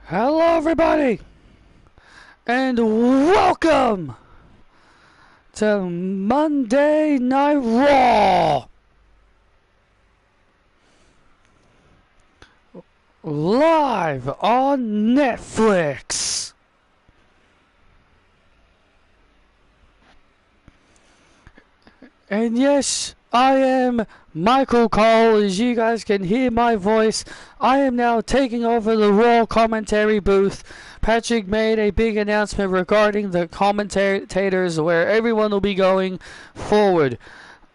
Hello everybody, and welcome to Monday Night Raw, live on Netflix. And yes, I am Michael Cole. As you guys can hear my voice, I am now taking over the Raw commentary booth. Patrick made a big announcement regarding the commentators, where everyone will be going forward.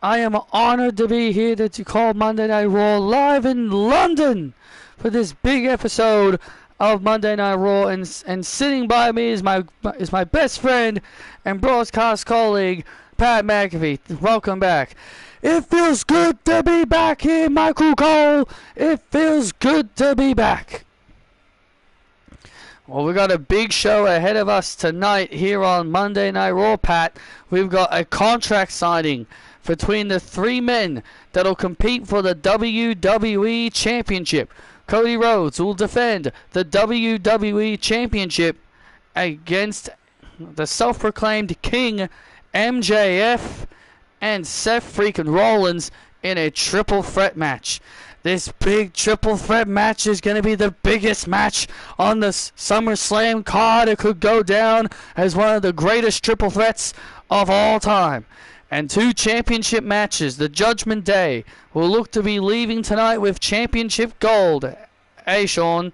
I am honored to be here to call Monday Night Raw live in London for this big episode of Monday Night Raw, and sitting by me is my best friend and broadcast colleague, Pat McAfee. Welcome back. It feels good to be back here, Michael Cole. It feels good to be back. Well, we got a big show ahead of us tonight here on Monday Night Raw, Pat. We've got a contract signing between the three men that'll compete for the WWE Championship. Cody Rhodes will defend the WWE Championship against the self-proclaimed King MJF and Seth freaking Rollins in a triple threat match. This big triple threat match is going to be the biggest match on the SummerSlam card. It could go down as one of the greatest triple threats of all time. And two championship matches. The Judgment Day will look to be leaving tonight with championship gold. Hey, Sean.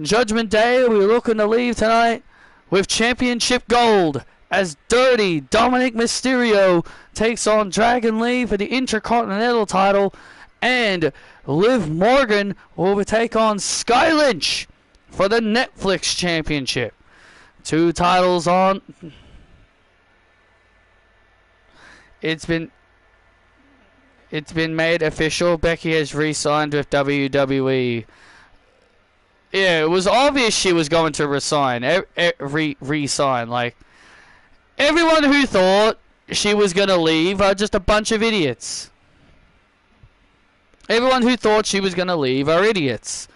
Judgment Day will be looking to leave tonight with championship gold, as Dirty Dominic Mysterio takes on Dragon Lee for the Intercontinental title, and Liv Morgan will take on Sky Lynch for the Netflix Championship. Two titles on. It's been made official. Becky has re-signed with WWE. Yeah, it was obvious she was going to resign. Re-sign, like. Everyone who thought she was going to leave are just a bunch of idiots. Everyone who thought she was going to leave are idiots.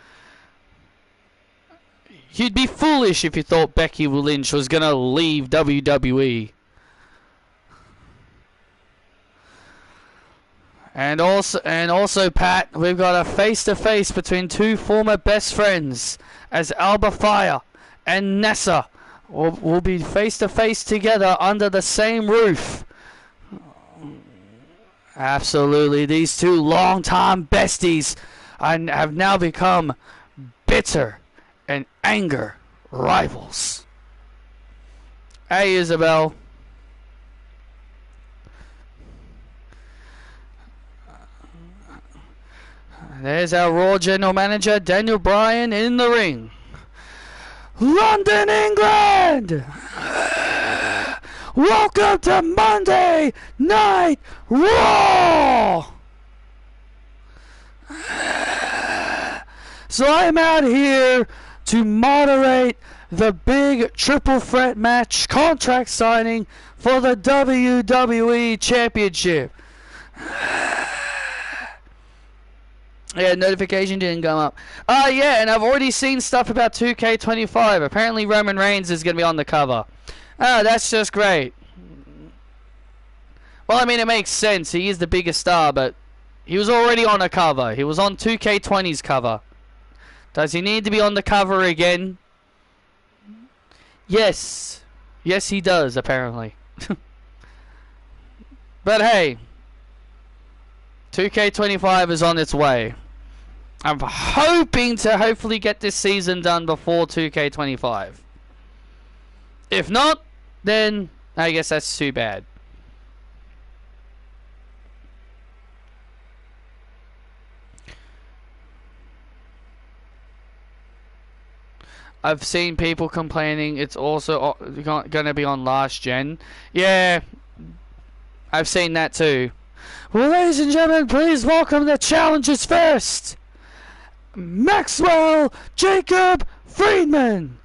You'd be foolish if you thought Becky Lynch was going to leave WWE. And also, Pat, we've got a face-to-face between two former best friends, as Alba Fire and Nessa will be face-to-face together under the same roof. Absolutely, these two long-time besties have now become bitter and anger rivals. Hey, Isabel. There's our Raw General Manager, Daniel Bryan, in the ring. London, England! Welcome to Monday Night Raw! So I'm out here to moderate the big triple threat match contract signing for the WWE Championship. Yeah, notification didn't come up. Yeah, and I've already seen stuff about 2K25. Apparently Roman Reigns is going to be on the cover. Oh, that's just great. Well, I mean, it makes sense. He is the biggest star, but he was already on a cover. He was on 2K20's cover. Does he need to be on the cover again? Yes. Yes, he does, apparently. But hey, 2K25 is on its way. I'm hoping to hopefully get this season done before 2K25. If not, then I guess that's too bad. I've seen people complaining it's also going to be on last gen. Yeah, I've seen that too. Well, ladies and gentlemen, please welcome the challengers first. Maxwell Jacob Friedman.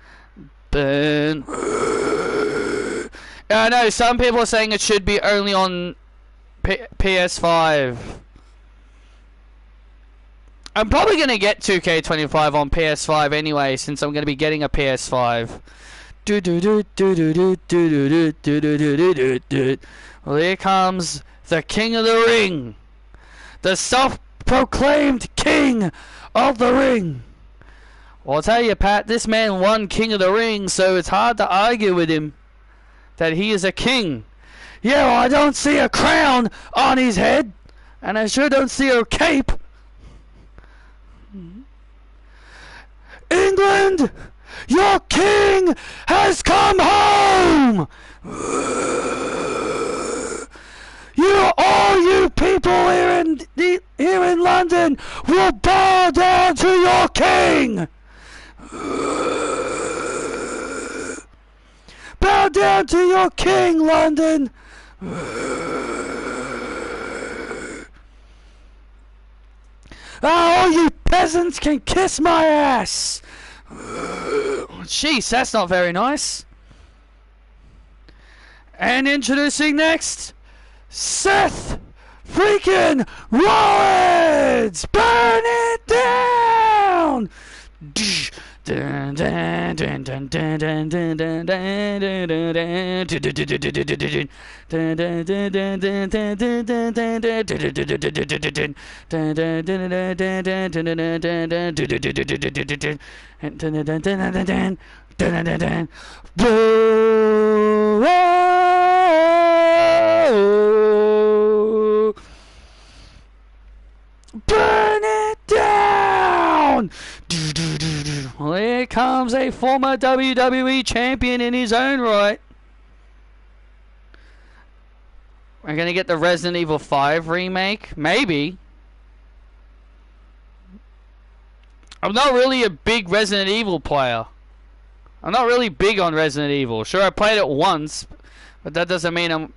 Burn. I know some people are saying it should be only on PS5. I'm probably going to get 2K25 on PS5 anyway, since I'm going to be getting a PS5. Well, here comes the King of the Ring. The self-proclaimed King of the Ring. Well, I'll tell you, Pat, this man won King of the Ring, so it's hard to argue with him that he is a king. Yeah, well, I don't see a crown on his head, and I sure don't see a cape. England, your king has come home! All you people here in London will bow down to your king! Bow down to your king, London! All you peasants can kiss my ass! Jeez, that's not very nice. And introducing next, Seth freaking Rollins! Burn it down! Burn it down! Well, here comes a former WWE champion in his own right. We're gonna get the Resident Evil 5 remake? Maybe. I'm not really a big Resident Evil player. I'm not really big on Resident Evil. Sure, I played it once, but that doesn't mean I'm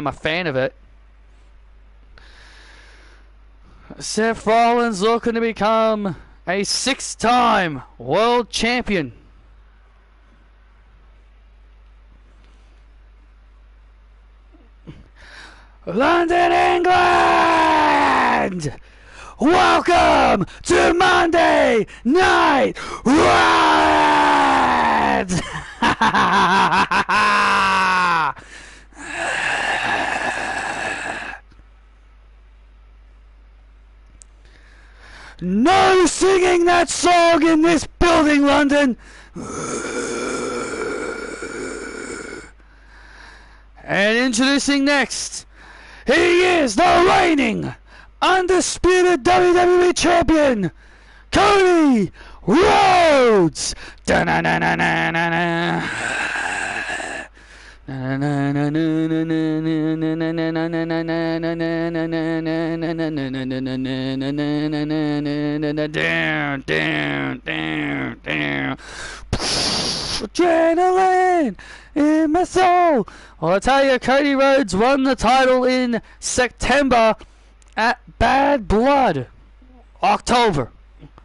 a fan of it. Seth Rollins looking to become a 6-time world champion. London, England! Welcome to Monday Night Ride! No singing that song in this building, London! And introducing next, he is the reigning, undisputed WWE Champion, Cody Rhodes! Adrenaline in my soul. Well, I tell you, Cody Rhodes won the title in September at Bad Blood. October.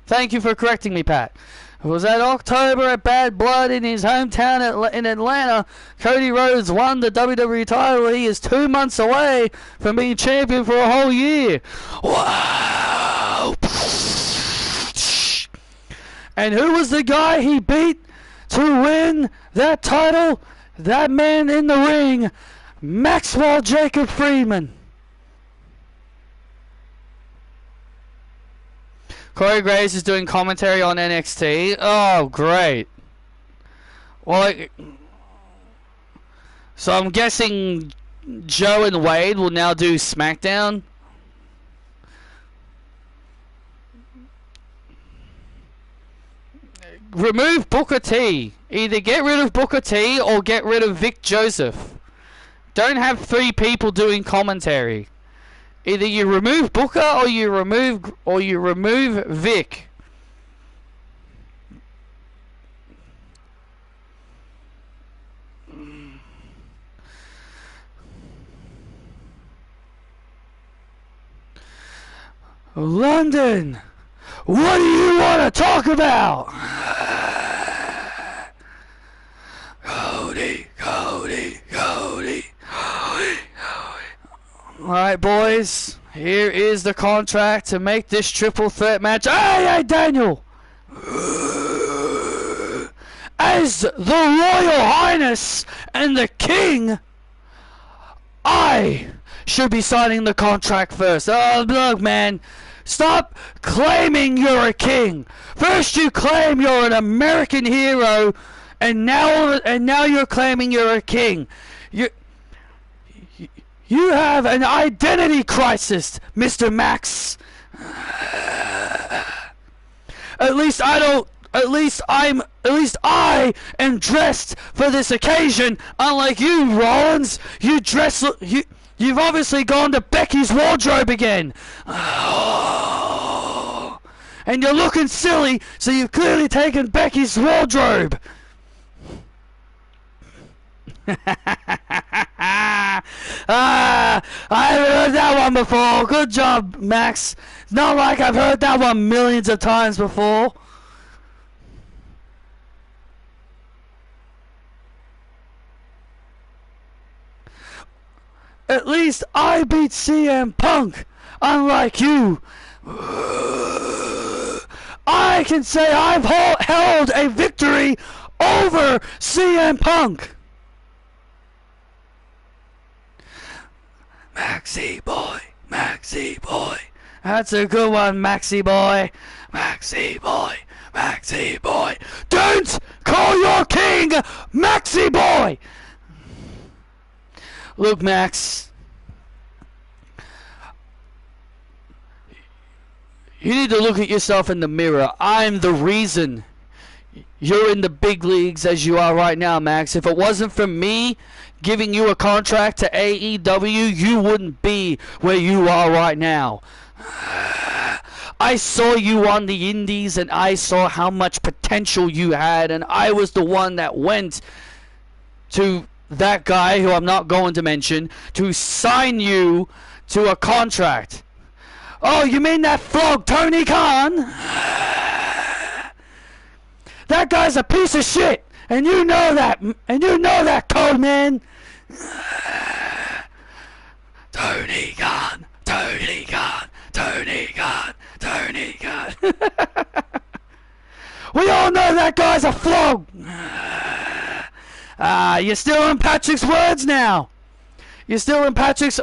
Thank you for correcting me, Pat. It was at October at Bad Blood in his hometown in Atlanta. Cody Rhodes won the WWE title. He is 2 months away from being champion for a whole year. Wow! And who was the guy he beat to win that title? That man in the ring, Maxwell Jacob Friedman. Corey Graves is doing commentary on NXT. Oh, great. Well, so I'm guessing Joe and Wade will now do SmackDown. remove Booker T. Either get rid of Booker T or get rid of Vic Joseph. Don't have three people doing commentary. Either you remove Booker or you remove Vic. London, what do you want to talk about? Cody. Alright, boys. Here is the contract to make this triple threat match. Hey, Daniel! As the Royal Highness and the King, I should be signing the contract first. Oh, look, man. Stop claiming you're a king. First you claim you're an American hero, and now you're claiming you're a king. You have an identity crisis, Mr. Max. At least I am dressed for this occasion, unlike you, Rollins. You've obviously gone to Becky's wardrobe again. Oh. And you're looking silly, so you've clearly taken Becky's wardrobe. I haven't heard that one before. Good job, Max. Not like I've heard that one millions of times before. At least I beat CM Punk, unlike you. I can say I've held a victory over CM Punk. Maxie boy. That's a good one, Maxie boy. Maxie boy. Don't call your king Maxie boy. Look, Max, you need to look at yourself in the mirror. I'm the reason you're in the big leagues as you are right now, Max. If it wasn't for me giving you a contract to AEW, you wouldn't be where you are right now. I saw you on the indies, and I saw how much potential you had, and I was the one that went to that guy, who I'm not going to mention, to sign you to a contract. Oh, you mean that frog Tony Khan? That guy's a piece of shit, and you know that, Code Man. Tony Khan. We all know that guy's a flog. You're stealing Patrick's words now. You're stealing Patrick's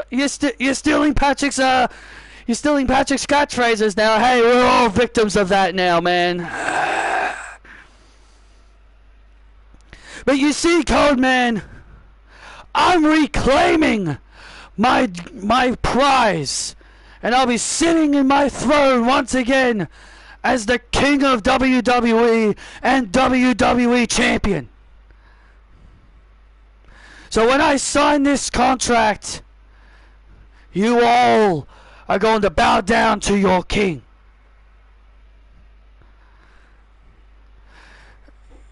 catchphrases now. Hey, we're all victims of that now, man. But you see, Code Man, I'm reclaiming my prize, and I'll be sitting in my throne once again as the king of WWE and WWE champion. So when I sign this contract, you all are going to bow down to your king.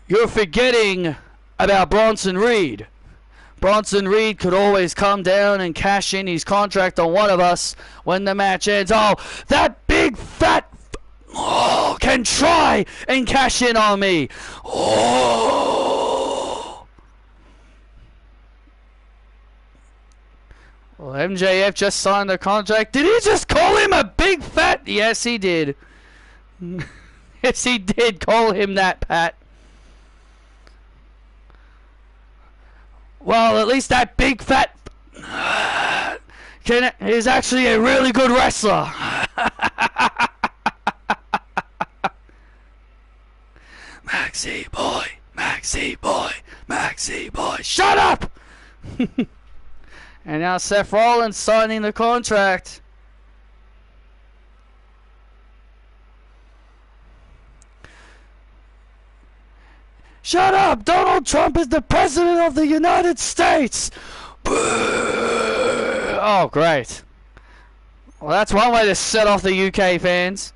You're forgetting about Bronson Reed. Bronson Reed could always come down and cash in his contract on one of us when the match ends. Oh, that big fat can try and cash in on me. Oh. Well, MJF just signed the contract. Did he just call him a big fat? Yes, he did. Yes, he did call him that, Pat. Well, at least that big fat is actually a really good wrestler. Maxie boy, shut up! And now Seth Rollins signing the contract. Shut up! Donald Trump is the President of the United States! Oh, great. Well, that's one way to set off the UK fans.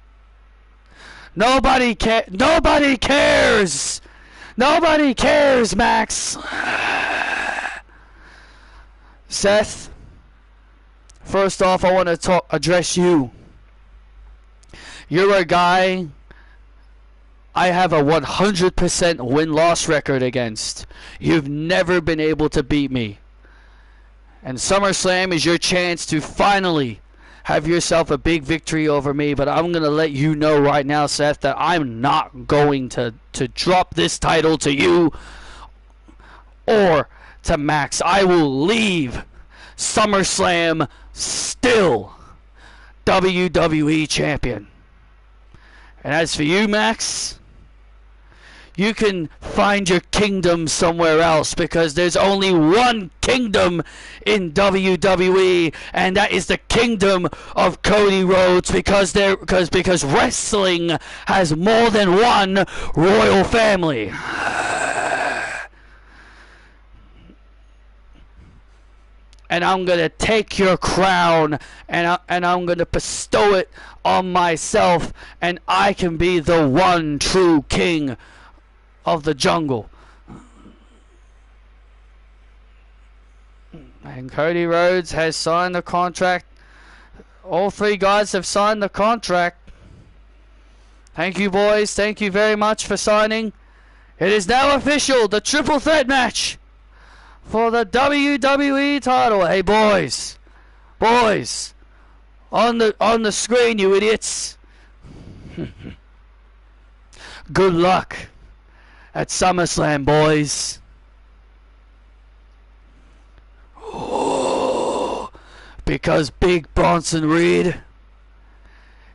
Nobody cares! Nobody cares, Max! Seth, first off, I want to address you. You're a guy I have a 100% win-loss record against. You've never been able to beat me. And SummerSlam is your chance to finally have yourself a big victory over me. But I'm going to let you know right now, Seth, that I'm not going to drop this title to you or to Max. I will leave SummerSlam still WWE Champion. And as for you, Max, you can find your kingdom somewhere else, because there's only one kingdom in WWE, and that is the kingdom of Cody Rhodes, because wrestling has more than one royal family. And I'm going to take your crown and I'm going to bestow it on myself, and I can be the one true king of the jungle. And Cody Rhodes has signed the contract. All three guys have signed the contract. Thank you, boys. Thank you very much for signing. It is now official, the triple threat match for the WWE title. Hey, boys, on the screen, you idiots. Good luck at SummerSlam, boys. Oh, because Big Bronson Reed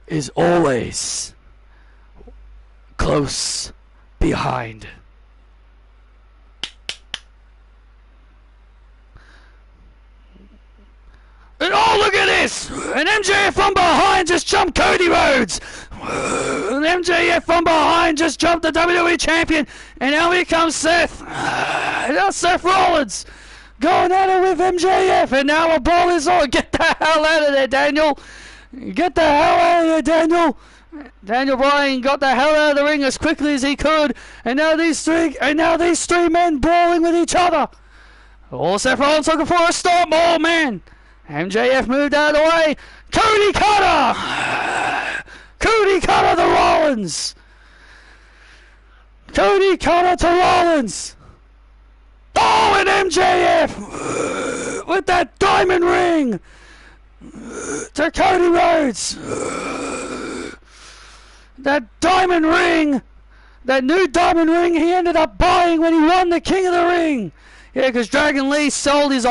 is always close behind. And oh, look at this! An MJF from behind just jumped Cody Rhodes! An MJF from behind just jumped the WWE Champion! And now here comes Seth! Now Seth Rollins! Going at it with MJF! And now a brawl is on! Get the hell out of there, Daniel! Get the hell out of there, Daniel! Daniel Bryan got the hell out of the ring as quickly as he could, and now these three men brawling with each other! Oh, Seth Rollins looking for a stop! Oh, man! MJF moved out of the way. Cody Cutter! Cody Cutter to Rollins! Cody Cutter to Rollins! Oh, and MJF with that diamond ring to Cody Rhodes. That diamond ring, that new diamond ring he ended up buying when he won the King of the Ring. Yeah, because Dragon Lee sold his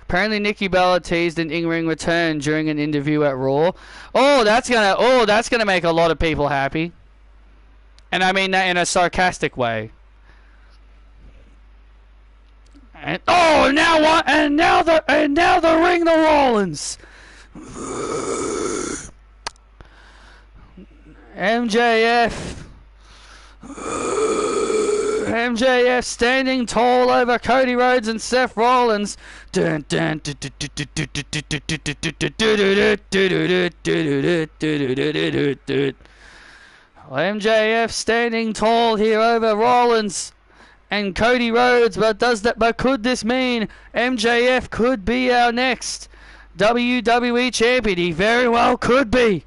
Apparently, Nikki Bella teased an in-ring return during an interview at Raw. Oh, that's gonna make a lot of people happy, and I mean that in a sarcastic way. And oh, and now what? And now the ring to Rollins. MJF standing tall over Cody Rhodes and Seth Rollins. MJF standing tall here over Rollins and Cody Rhodes, but could this mean MJF could be our next WWE champion? He very well could be.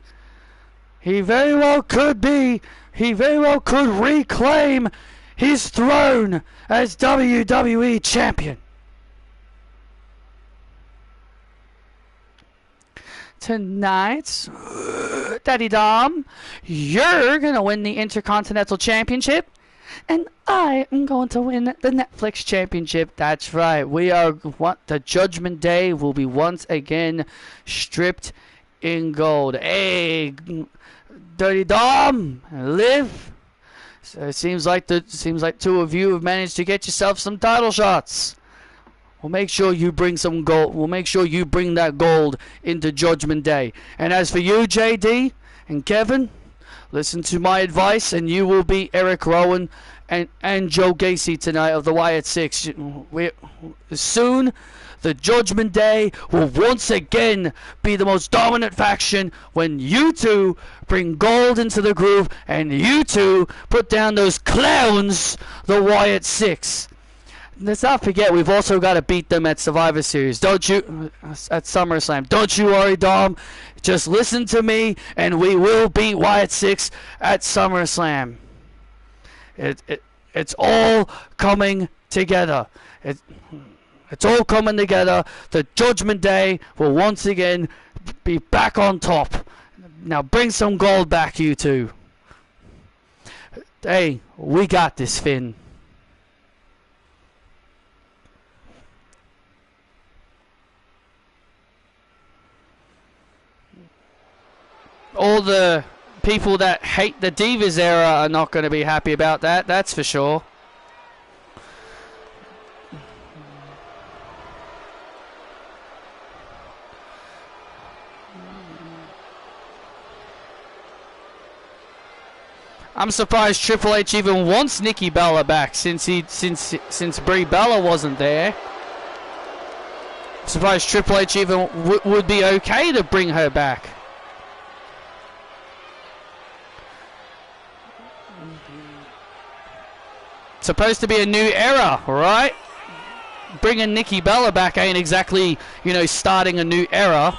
He very well could be. He very well could reclaim his throne as WWE champion. Tonight, Daddy Dom, you're going to win the Intercontinental Championship, and I am going to win the Netflix Championship. That's right. The Judgment Day will be once again stripped in gold. Hey, Dirty Dom, Liv. So it seems like two of you have managed to get yourself some title shots. We'll make sure you bring some gold. We'll make sure you bring that gold into Judgment Day. And as for you, JD and Kevin, Listen to my advice, and you will beat Eric Rowan and Joe Gacy tonight of the Wyatt Six. Soon, the Judgment Day will once again be the most dominant faction when you two bring gold into the groove and you two put down those clowns, the Wyatt Six. Let's not forget, we've also got to beat them at Survivor Series. Don't you? At SummerSlam. Don't you worry, Dom. Just listen to me, and we will beat Wyatt Six at SummerSlam. It's all coming together. It's all coming together. The Judgment Day will once again be back on top. Now bring some gold back, you two. Hey, we got this, Finn. All the people that hate the Divas era are not going to be happy about that, that's for sure. I'm surprised Triple H even wants Nikki Bella back since Brie Bella wasn't there. I'm surprised Triple H even would be okay to bring her back. Supposed to be a new era, right? Bringing Nikki Bella back ain't exactly, you know, starting a new era.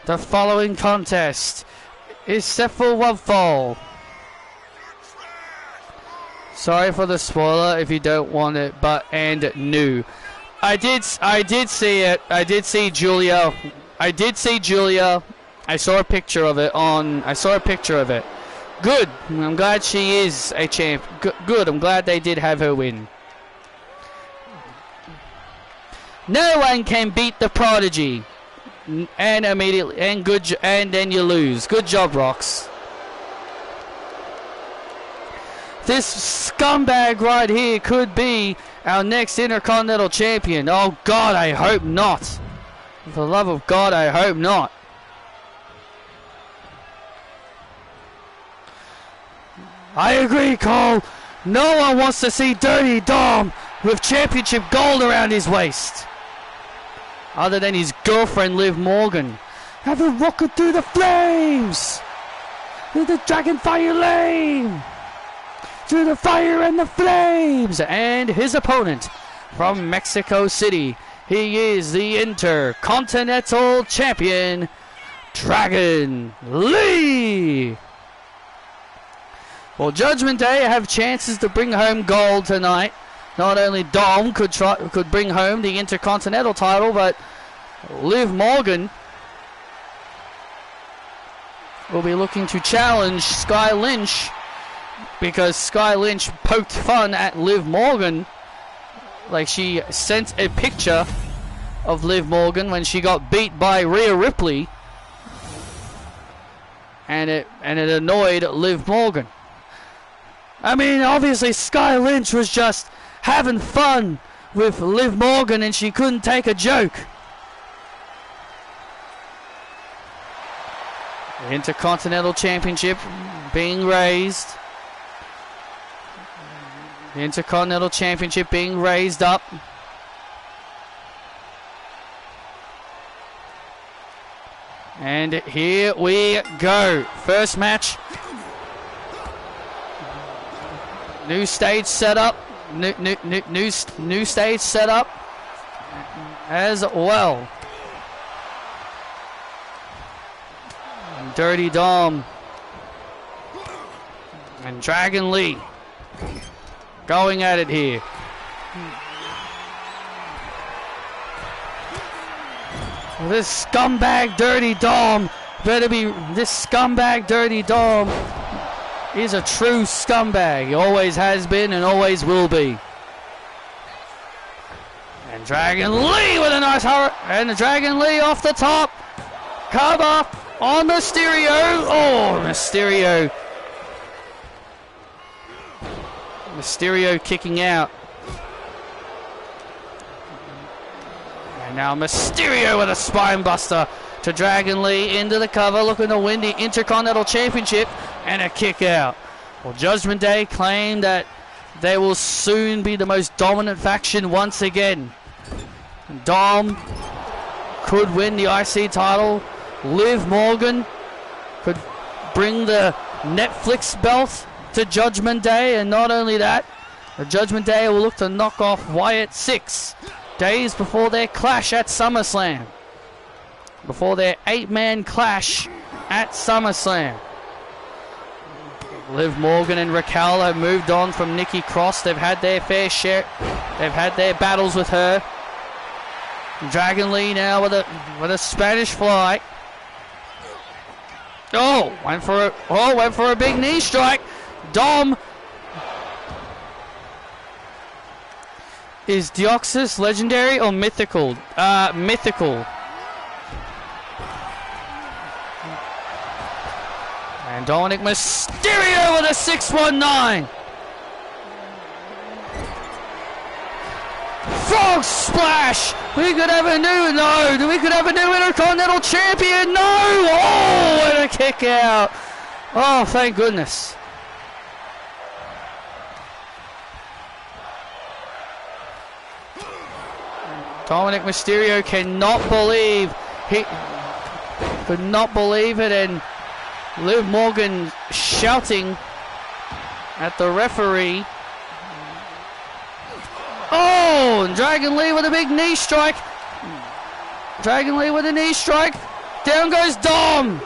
The following contest is set for one fall. Sorry for the spoiler if you don't want it, and new. I did see it. I did see Julia. I saw a picture of it. Good. I'm glad she is a champ. Good. I'm glad they did have her win. No one can beat the Prodigy. And immediately, and then you lose. Good job, Rox. This scumbag right here could be our next Intercontinental Champion. Oh God, I hope not. For the love of God, I hope not. I agree, Cole. No one wants to see Dirty Dom with championship gold around his waist. Other than his girlfriend, Liv Morgan. Have a rocket through the flames. Through the Dragon Fire Lane. Through the fire and the flames. And his opponent from Mexico City. He is the Intercontinental Champion, Dragon Lee. Well, Judgment Day have chances to bring home gold tonight. Not only Dom could bring home the Intercontinental title, but Liv Morgan will be looking to challenge Sky Lynch, because Sky Lynch poked fun at Liv Morgan. Like, she sent a picture of Liv Morgan when she got beat by Rhea Ripley, and it annoyed Liv Morgan. I mean, obviously Sky Lynch was just having fun with Liv Morgan, and she couldn't take a joke. The Intercontinental Championship being raised. The Intercontinental Championship being raised up. And here we go. First match. New stage setup. New stage setup as well. Dirty Dom and Dragon Lee going at it here. This scumbag Dirty Dom is a true scumbag. He always has been and always will be. And Dragon Lee with a nice hurry. And the Dragon Lee off the top. Come up on Mysterio. Oh, Mysterio. Mysterio kicking out. And Now Mysterio with a spine buster to Dragon Lee into the cover, looking to win the Intercontinental Championship and a kick out. Well, Judgment Day claim that they will soon be the most dominant faction once again. Dom could win the IC title. Liv Morgan could bring the Netflix belt to Judgment Day, and not only that, the Judgment Day will look to knock off Wyatt 6 days before their clash at SummerSlam. Before their 8-man clash at SummerSlam. Liv Morgan and Raquel have moved on from Nikki Cross. They've had their fair share. They've had their battles with her. Dragon Lee now with a Spanish fly. Went for a big knee strike. Dom. Is Deoxys legendary or mythical? Mythical. And Dominic Mysterio with a 619. Frog splash! We could have a new, we could have a new Intercontinental Champion, no! Oh, and a kick out. Oh, thank goodness. Dominic Mysterio could not believe it, and Liv Morgan shouting at the referee. Oh, and Dragon Lee with a big knee strike. Dragon Lee with a knee strike. Down goes Dom.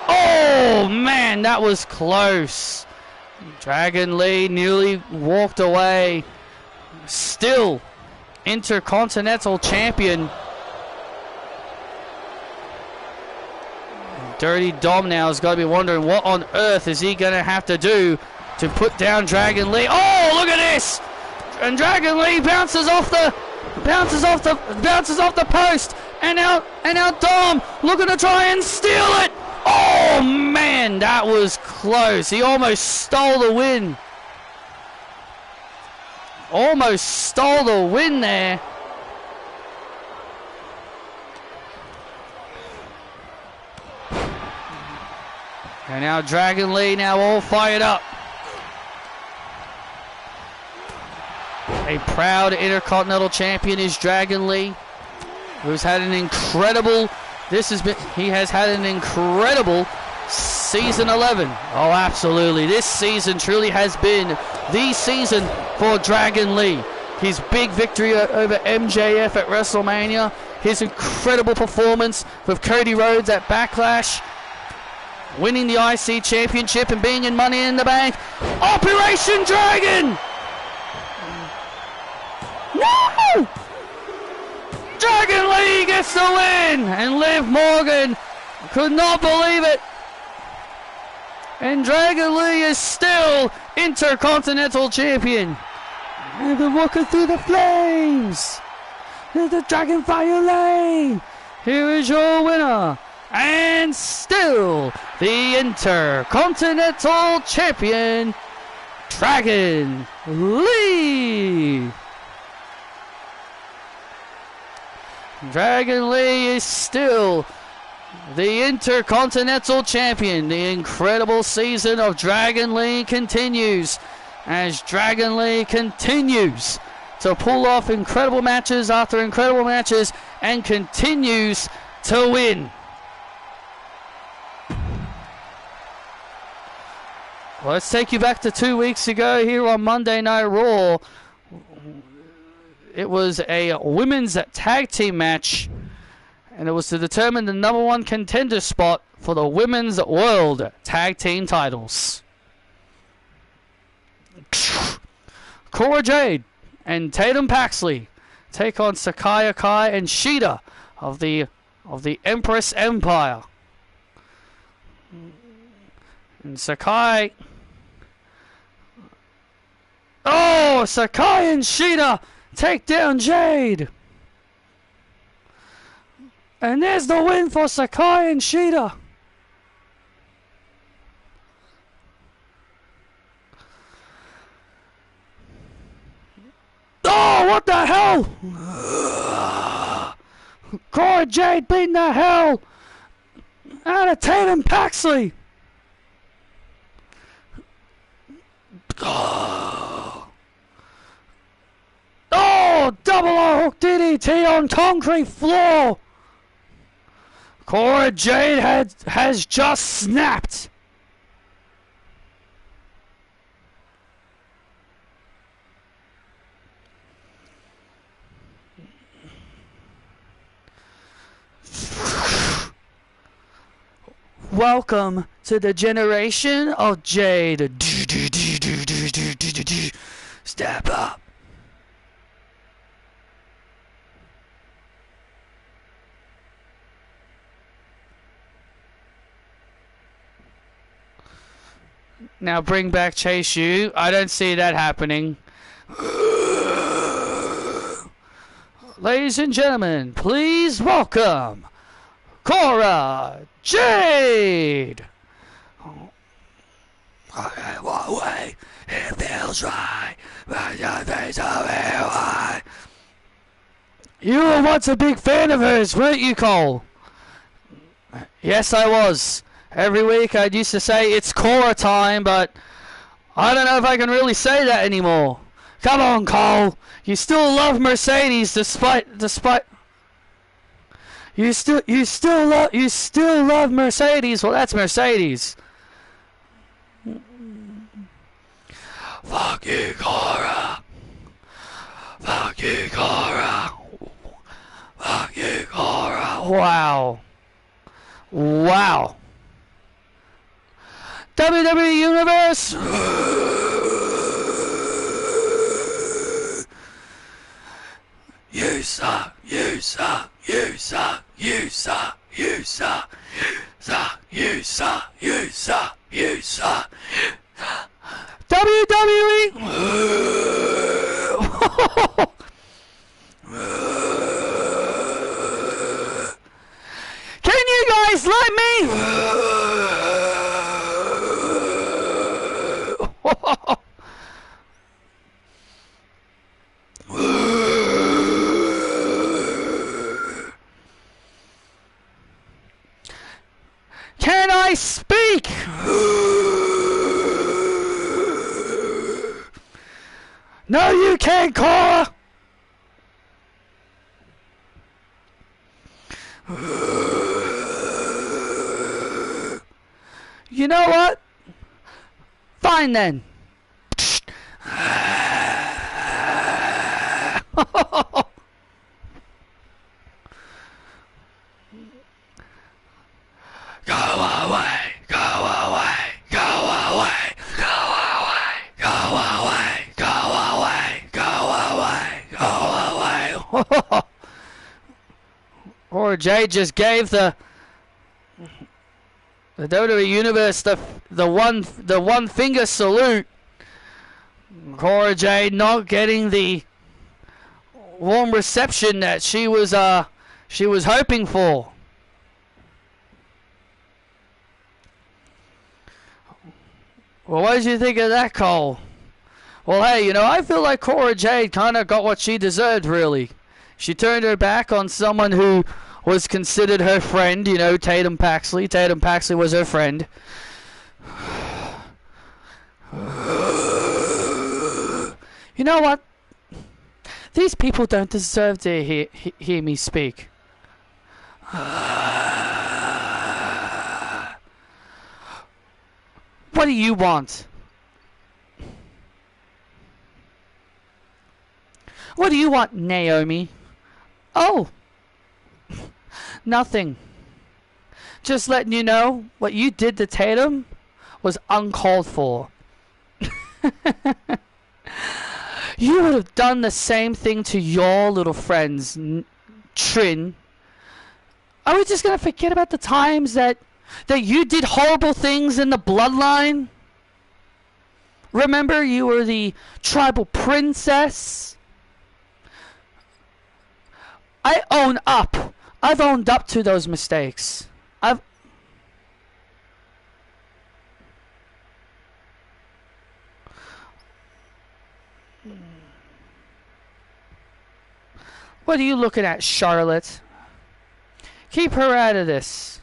Oh, man, that was close. Dragon Lee nearly walked away. Still Intercontinental Champion. Dirty Dom now has got to be wondering what on earth is he going to have to do to put down Dragon Lee. Oh, look at this! And Dragon Lee bounces off the post, and now Dom looking to try and steal it. Oh man, that was close. He almost stole the win. Almost stole the win there. And now Dragon Lee now all fired up. A proud Intercontinental Champion is Dragon Lee, who's had an incredible, he has had an incredible season 11. Oh, absolutely. This season truly has been the season for Dragon Lee. His big victory over MJF at WrestleMania, his incredible performance with Cody Rhodes at Backlash, winning the IC Championship and being in Money in the Bank. Operation Dragon! No! Dragon Lee gets the win, and Liv Morgan could not believe it. And Dragon Lee is still Intercontinental Champion. And they're walking through the flames. There's the Dragon Fire Lane. Here is your winner, and still the Intercontinental Champion, Dragon Lee. Dragon Lee is still the Intercontinental Champion. The incredible season of Dragon Lee continues as Dragon Lee continues to pull off incredible matches after incredible matches and continues to win. Well, let's take you back to 2 weeks ago here on Monday Night Raw. It was a women's tag team match, and it was to determine the #1 contender spot for the Women's World Tag Team titles. Cora Jade and Tatum Paxley take on Sakai Akai and Shida of the Empress Empire. And Sakai... Oh, Sakai and Shida take down Jade. And there's the win for Sakai and Shida. Oh, what the hell? Cora Jade beating the hell out of Tatum Paxley. Oh, double R-hook DDT on concrete floor. Cora Jade has just snapped. Welcome to the generation of Jade. Step up. Now bring back Chase U. I don't see that happening. Ladies and gentlemen, please welcome Cora Jade. Okay, one way, it feels right. You were once a big fan of hers, weren't you, Cole? Yes, I was. Every week I used to say it's Cora time, but I don't know if I can really say that anymore. Come on, Cole. You still love Mercedes despite you still love Mercedes. Well, that's Mercedes. Fuck you, Cora. Fuck you, Cora. Fuck you, Cora. Wow. Wow. WWE Universe. You suck. You suck. You suck. You suck. You suck. You suck. You suck. You suck. WWE. Can you guys let me? Can I speak? No, you can't, Cora. You know what? Fine then. Go away, go away, go away, go away, go away, go away, go away, go away. Or Jay just gave the WWE Universe the one finger salute. Cora Jade not getting the warm reception that she was hoping for. Well, what did you think of that, Cole? Well, hey, you know, I feel like Cora Jade kind of got what she deserved, really. She turned her back on someone who was considered her friend, you know, Tatum Paxley. Tatum Paxley was her friend. You know what? These people don't deserve to hear me speak. What do you want? What do you want, Naomi? Oh, nothing. Just letting you know what you did to Tatum was uncalled for. You would have done the same thing to your little friends, Trin. Are we just going to forget about the times that you did horrible things in the bloodline? Remember, you were the tribal princess? I own up. I've owned up to those mistakes. What are you looking at, Charlotte? Keep her out of this.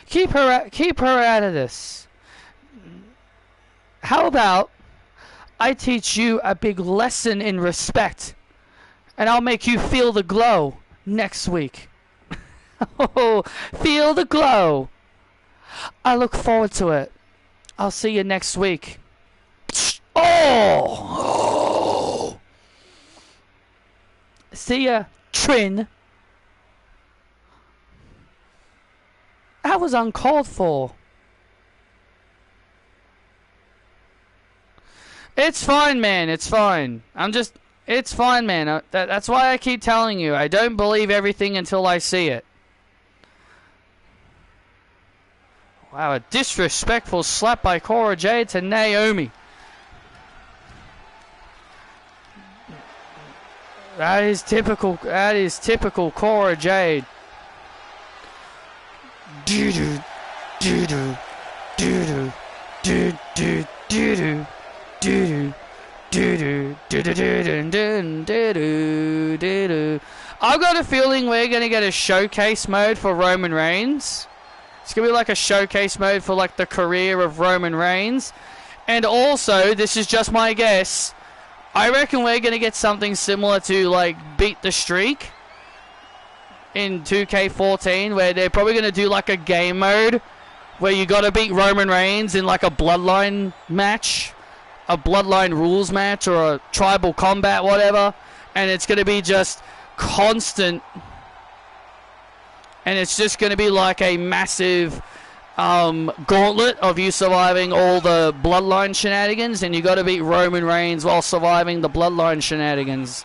Keep her out of this. How about I teach you a big lesson in respect, and I'll make you feel the glow next week. Oh, feel the glow. I look forward to it. I'll see you next week. Oh! See ya, Trin. That was uncalled for. It's fine, man. It's fine. It's fine, man. That's why I keep telling you. I don't believe everything until I see it. Wow, a disrespectful slap by Cora Jade to Naomi. That is typical Cora Jade. Doo-doo, doo-doo, doo-doo, doo-doo, doo-doo, doo-doo, doo-doo, doo-doo, doo-doo. I've got a feeling we're going to get a showcase mode for Roman Reigns. It's going to be like a showcase mode for like the career of Roman Reigns. And also, this is just my guess, I reckon we're going to get something similar to like Beat the Streak in 2K14, where they're probably going to do like a game mode where you got to beat Roman Reigns in like a bloodline match, a bloodline rules match, or a tribal combat, whatever. And it's going to be just constant. And it's just going to be like a massive gauntlet of you surviving all the bloodline shenanigans, and you got to beat Roman Reigns while surviving the bloodline shenanigans.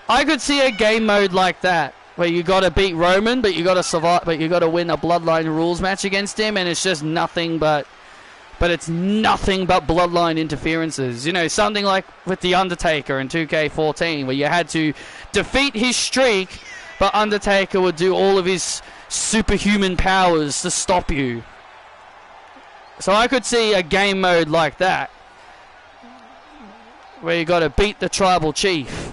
I could see a game mode like that, where you got to beat Roman, but you got to survive, but you got to win a bloodline rules match against him, and it's just nothing but it's nothing but bloodline interferences. You know, something like with the Undertaker in 2K14, where you had to defeat his streak, but Undertaker would do all of his superhuman powers to stop you. So I could see a game mode like that, where you got to beat the tribal chief.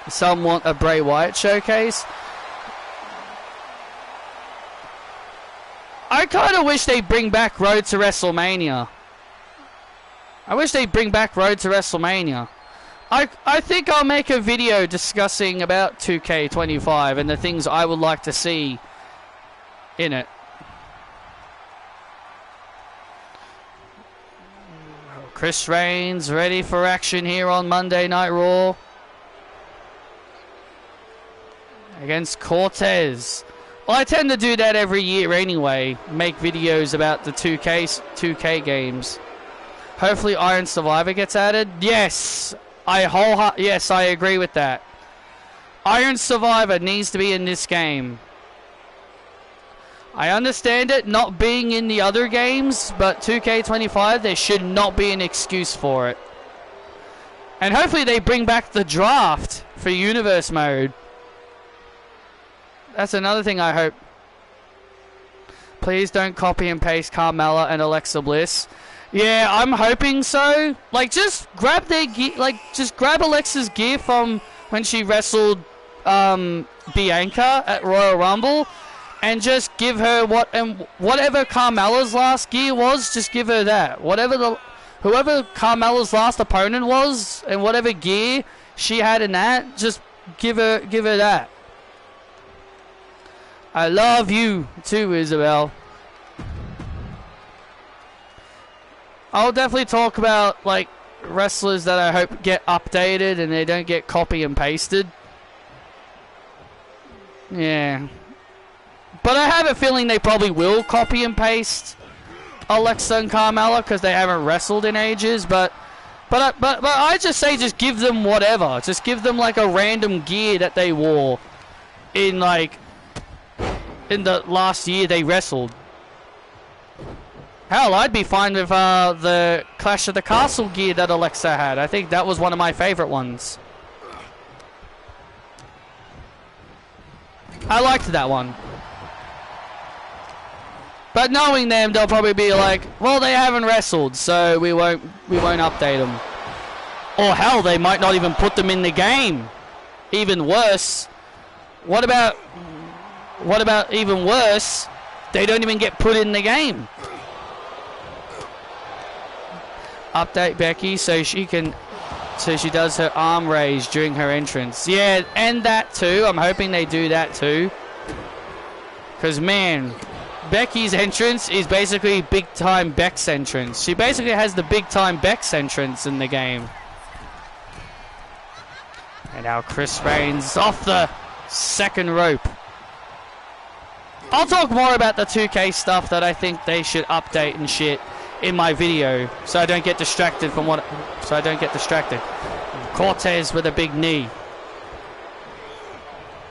Some want a Bray Wyatt showcase. I kind of wish they'd bring back Road to WrestleMania. I wish they'd bring back Road to WrestleMania. I think I'll make a video discussing about 2K25 and the things I would like to see in it. Chris Reigns ready for action here on Monday Night Raw against Cortez. Well, I tend to do that every year anyway, make videos about the 2K games. Hopefully Iron Survivor gets added. Yes, yes, I agree with that. Iron Survivor needs to be in this game. I understand it not being in the other games, but 2K25, there should not be an excuse for it. And hopefully they bring back the draft for Universe Mode. That's another thing I hope. Please don't copy and paste Carmella and Alexa Bliss. Yeah, I'm hoping so. Like, just grab their gear. Like, just grab Alexa's gear from when she wrestled Bianca at Royal Rumble, and just give her whatever Carmella's last gear was. Just give her that. Whoever Carmella's last opponent was, and whatever gear she had in that, just give her that. I love you too, Isabel. I'll definitely talk about like wrestlers that I hope get updated and they don't get copy and pasted. Yeah. But I have a feeling they probably will copy and paste Alexa and Carmella because they haven't wrestled in ages. But I just say just give them whatever. Just give them like a random gear that they wore in like in the last year they wrestled. Hell, I'd be fine with the Clash of the Castle gear that Alexa had. I think that was one of my favorite ones. I liked that one. But knowing them, they'll probably be like, well, they haven't wrestled, so we won't update them. Or hell, they might not even put them in the game. Even worse. What about even worse? They don't even get put in the game. Update Becky so she does her arm raise during her entrance. Yeah, and that too. I'm hoping they do that too. Because man, Becky's entrance is basically big time Beck's entrance. She basically has the big time Beck's entrance in the game. And now Chris Reigns off the second rope. I'll talk more about the 2K stuff that I think they should update and shit in my video, so I don't get distracted from what. So I don't get distracted. Cortez with a big knee.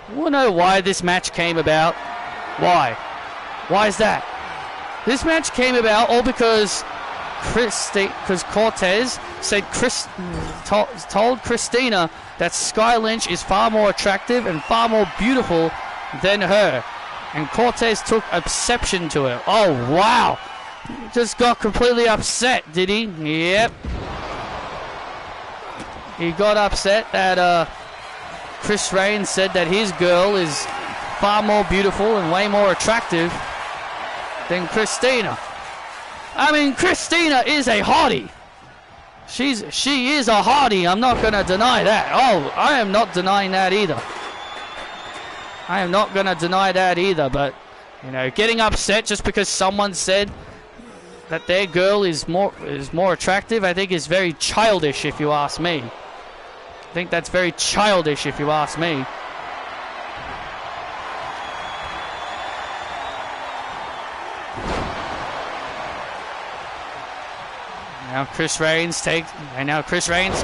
You wanna know why this match came about? Why? Why is that? This match came about all because Cortez said told Christina that Sky Lynch is far more attractive and far more beautiful than her. And Cortez took exception to it. Oh, wow. Just got completely upset, did he? Yep. He got upset that Chris Reigns said that his girl is far more beautiful and way more attractive than Christina. I mean, Christina is a hottie. She is a hottie. I'm not going to deny that. Oh, I am not denying that either. I am not going to deny that either, but, you know, getting upset just because someone said that their girl is more attractive, I think is very childish, if you ask me. I think that's very childish, if you ask me. Now Chris Reigns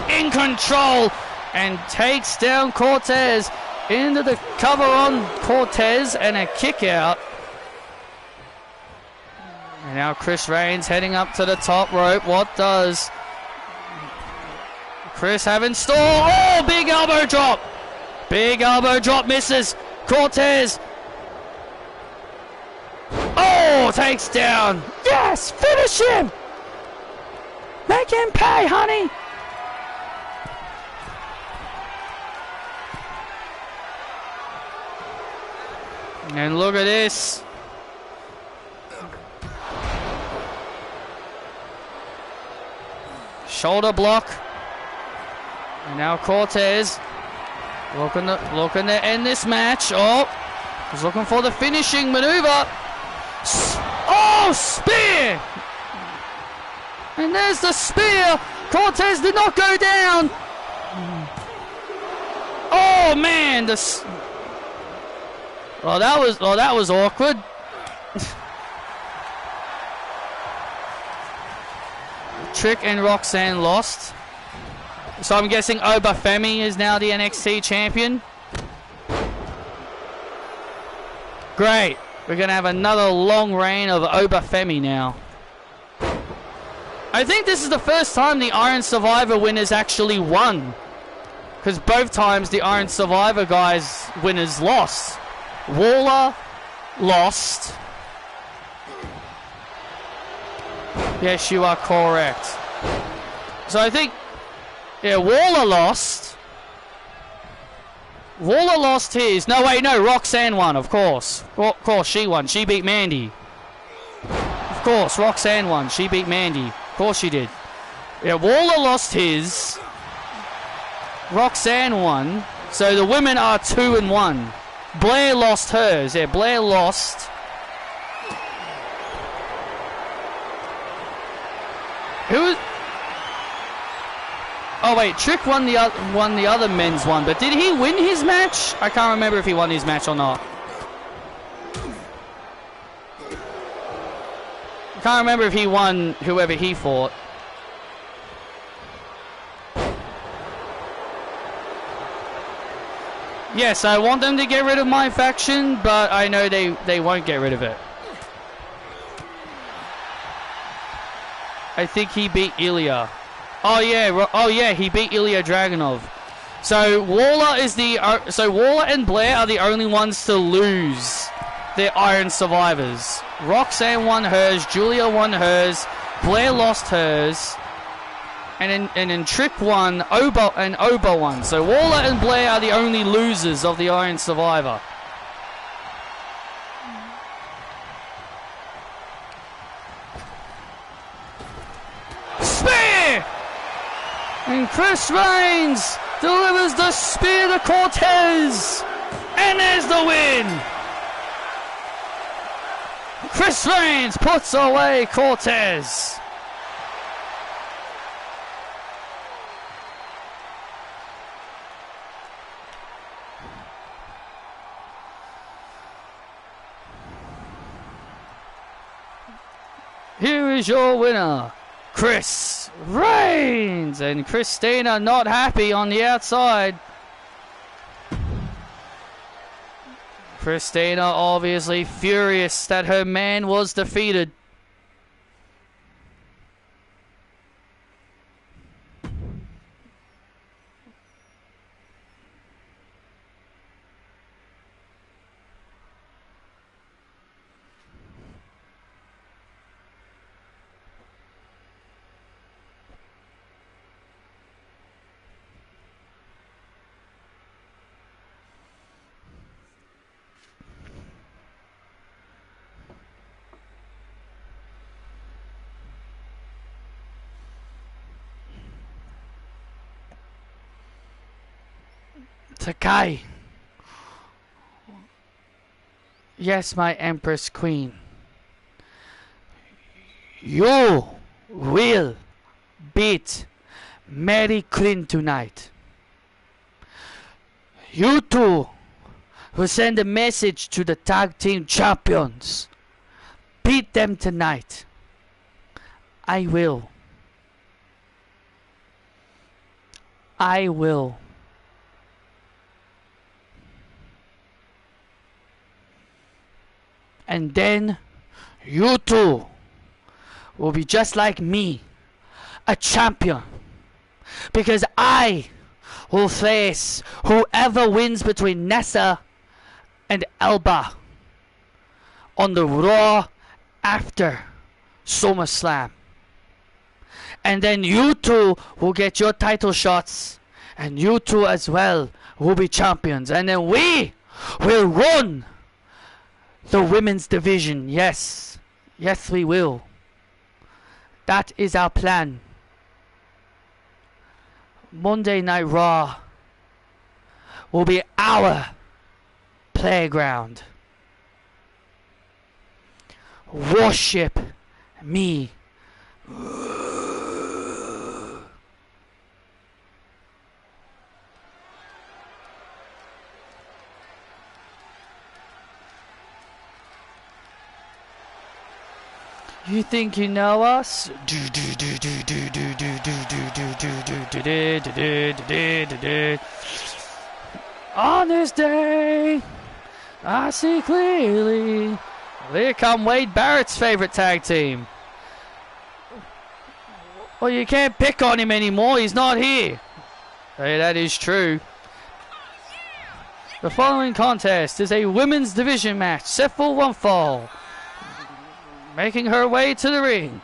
in control and takes down Cortez into the cover on Cortez and a kick out. And now Chris Reigns heading up to the top rope. What does Chris have in store? Oh, big elbow drop. Big elbow drop misses. Cortez. Oh, takes down. Yes, finish him. Make him pay, honey. And look at this. Shoulder block. And now Cortez looking to end this match. Oh, he's looking for the finishing maneuver. Oh, spear. And there's the spear. Cortez did not go down. Oh man, that was awkward. Trick and Roxanne lost. So I'm guessing Oba Femi is now the NXT champion. Great. We're going to have another long reign of Oba Femi now. I think this is the first time the Iron Survivor winners actually won. Because both times the Iron Survivor guys winners lost. Waller lost. Yes, you are correct. So I think, yeah, Waller lost. Waller lost his. No, wait, no, Roxanne won, of course. Of course, she won. She beat Mandy. Of course, Roxanne won. She beat Mandy. Of course she did. Yeah, Waller lost his. Roxanne won. So the women are 2-1. Blair lost hers. Yeah, Blair lost. Who was... Oh wait, Trick won the other men's one, but did he win his match? I can't remember if he won his match or not. I can't remember if he won whoever he fought. Yes, I want them to get rid of my faction, but I know they won't get rid of it. I think he beat Ilya. Oh yeah, he beat Ilya Dragunov. So Waller and Blair are the only ones to lose their Iron Survivors. Roxanne won hers, Julia won hers, Blair lost hers. and in Trick won, Oba won. So Waller and Blair are the only losers of the Iron Survivor. Spear! And Chris Reigns delivers the spear to Cortez. And there's the win. Chris Reigns puts away Cortez. Here is your winner, Chris Reigns. And Christina not happy on the outside. Christina obviously furious that her man was defeated. Takai. Yes, my Empress Queen. You will beat Mary Quinn tonight. You two will send a message to the tag team champions. Beat them tonight. I will. I will. And then you two will be just like me, a champion. Because I will face whoever wins between Nessa and Elba on the Raw after SummerSlam. And then you two will get your title shots. And you two as well will be champions. And then we will run the women's division. Yes. Yes, we will. That is our plan. Monday Night Raw will be our playground. Worship me. You think you know us? On this day, I see clearly. Here come Wade Barrett's favorite tag team. Well, you can't pick on him anymore. He's not here. Hey, that is true. The following contest is a women's division match set for one fall. Making her way to the ring,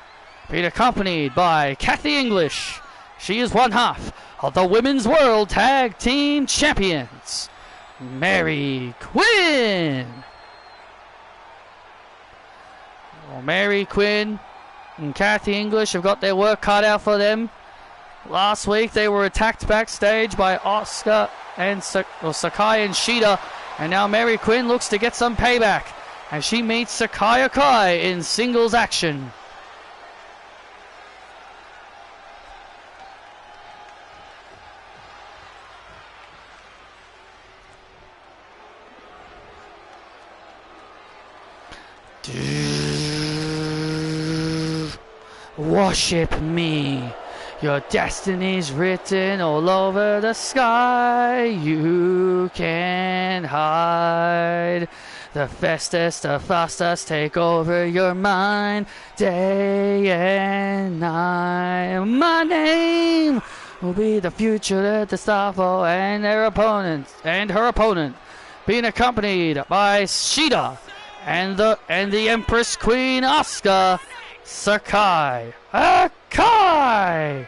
being accompanied by Kathy English. She is one half of the Women's World Tag Team Champions, Mary Quinn. Well, Mary Quinn and Kathy English have got their work cut out for them. Last week they were attacked backstage by Asuka and Sakai and Shida, and now Mary Quinn looks to get some payback. And she meets Sakai Akai in singles action. Worship me. Your destiny's written all over the sky. You can't hide. The fastest, the fastest take over your mind, day and night. My name will be the future at the Staffo and their opponents and her opponent, being accompanied by Shida and the Empress Queen Asuka Sakai Akai.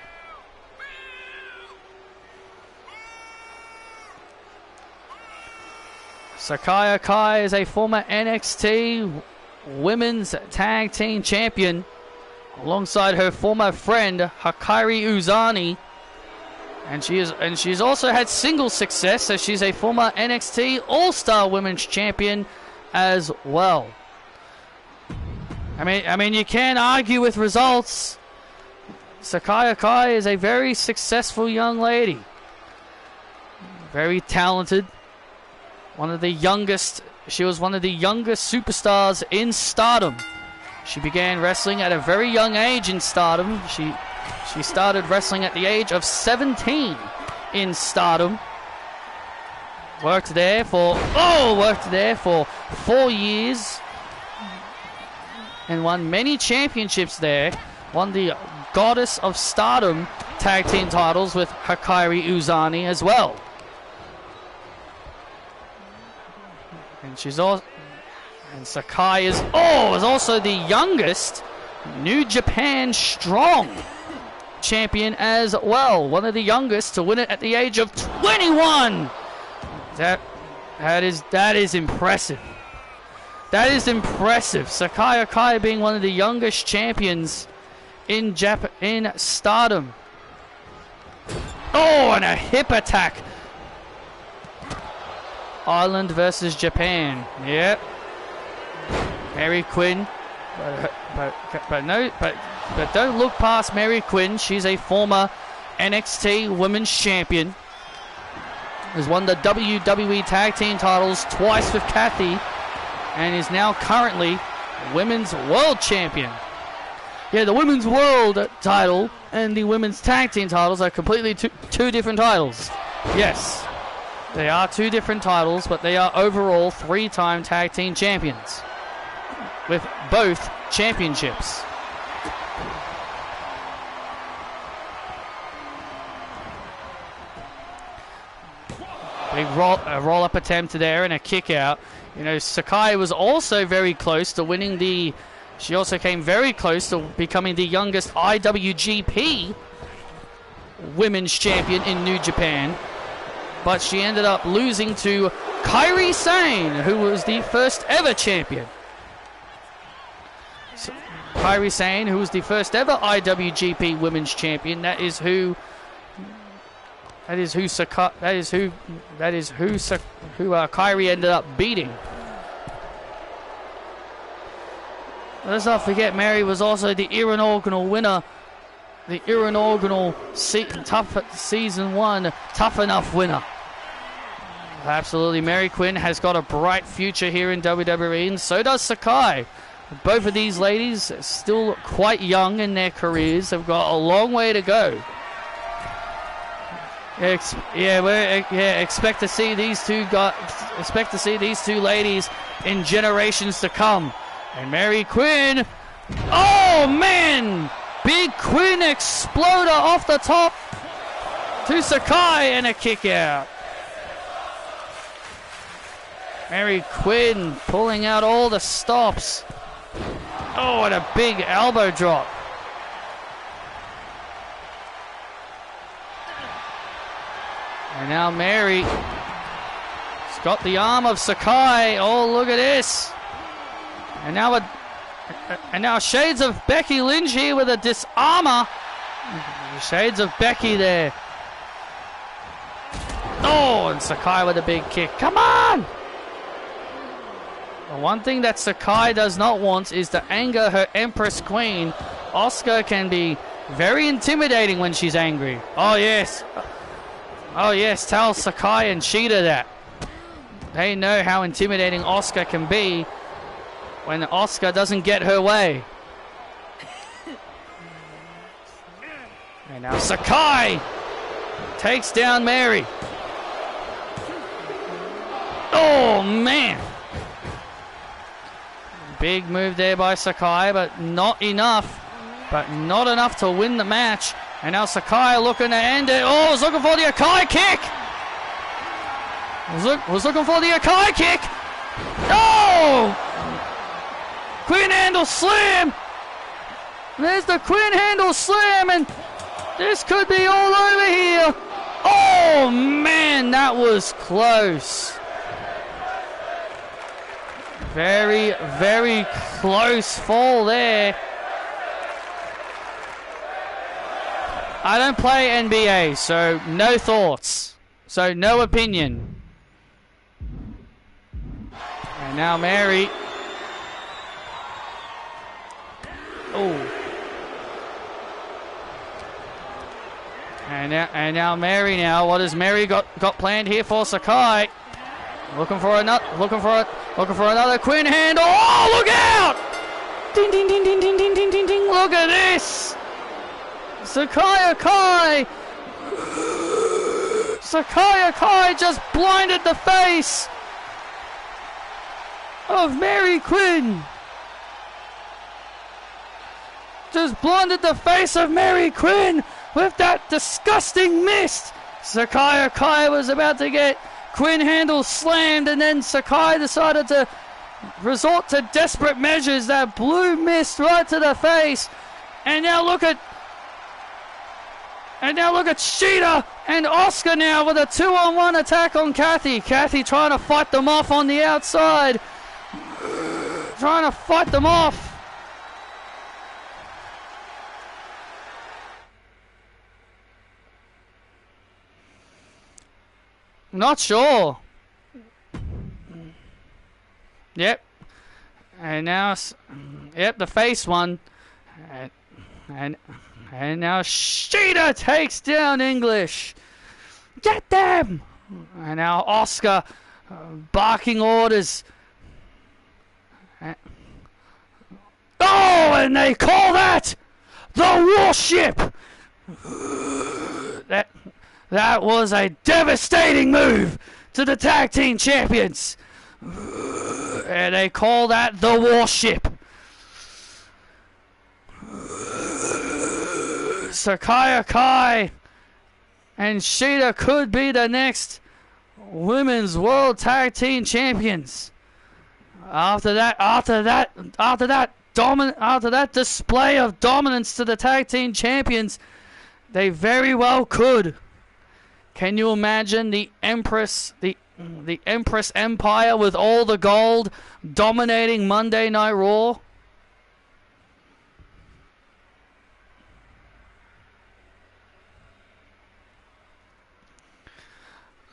Sakai Akai is a former NXT Women's Tag Team Champion alongside her former friend Hikaru Uzani. And she's also had singles success, so she's a former NXT All-Star Women's Champion as well. I mean, you can't argue with results. Sakai Akai is a very successful young lady. Very talented. One of the youngest. She was one of the youngest superstars in Stardom. She began wrestling at a very young age in Stardom. She started wrestling at the age of 17 in Stardom. Worked there for 4 years and won many championships there. Won the Goddess of Stardom tag team titles with Hikaru Uzani as well. And Sakai is also the youngest New Japan Strong champion as well. One of the youngest to win it at the age of 21. That is impressive. That is impressive. Sakai Akai being one of the youngest champions in Stardom. Oh, and a hip attack. Ireland versus Japan. Yep. Mary Quinn. But don't look past Mary Quinn. She's a former NXT Women's Champion. Has won the WWE Tag Team titles twice with Kathy. And is now currently Women's World Champion. Yeah, the Women's World title and the Women's Tag Team titles are completely two different titles. Yes, they are two different titles, but they are overall 3-time Tag Team Champions with both championships. Big roll-up attempt there and a kick out. You know, Sakai was also very close to winning the... She also came very close to becoming the youngest IWGP Women's Champion in New Japan. But she ended up losing to Kairi Sane, who was the first ever champion. So, Kairi Sane, who was the first ever IWGP Women's Champion. That is who Kairi ended up beating. Let's not forget, Mary was also the inaugural winner, the inaugural Season 1 Tough Enough winner. Absolutely, Mary Quinn has got a bright future here in WWE, and so does Sakai. Both of these ladies are still quite young in their careers. They've got a long way to go. Expect to see these two ladies in generations to come. And Mary Quinn, oh man! Big Quinn exploder off the top to Sakai and a kick out. Mary Quinn pulling out all the stops. Oh, and a big elbow drop. And now Mary's got the arm of Sakai. Oh, look at this. And now shades of Becky Lynch here with a disarmer. Shades of Becky there. Oh, and Sakai with a big kick. Come on! The one thing that Sakai does not want is to anger her Empress Queen. Asuka can be very intimidating when she's angry. Oh, yes. Oh, yes. Tell Sakai and Shida that. They know how intimidating Asuka can be when Asuka doesn't get her way. And now Sakai takes down Mary. Oh, man. Big move there by Sakai, but not enough. But not enough to win the match. And now Sakai looking to end it. Oh, was looking for the Akai kick. Was looking for the Akai kick. Oh! Queen handle slam. There's the Queen handle slam, and this could be all over here. Oh, man, that was close. Very, very close fall there. I don't play NBA, so no thoughts. So no opinion. And now Mary. Oh. And now Mary now. What has Mary got planned here for Sakai? Looking for another Quinn handle. Oh, look out! Ding ding ding ding ding ding ding ding ding. Look at this. Sakai just blinded the face of Mary Quinn. Just blinded the face of Mary Quinn with that disgusting mist. Sakai was about to get Quinn handle slammed, and then Sakai decided to resort to desperate measures. That blue mist right to the face. And now look at Sheeta and Oscar now with a 2-on-1 attack on Kathy. Kathy trying to fight them off on the outside. Trying to fight them off. Not sure. Yep. And now, yep, the face one. And now Sheeta takes down English. Get them! And now Oscar barking orders. Oh, and they call that the warship. That was a devastating move to the tag team champions. And they call that the warship. Sakai and Sheeta could be the next women's world tag team champions. After that display of dominance to the tag team champions, they very well could. Can you imagine the Empress Empire with all the gold dominating Monday Night Raw?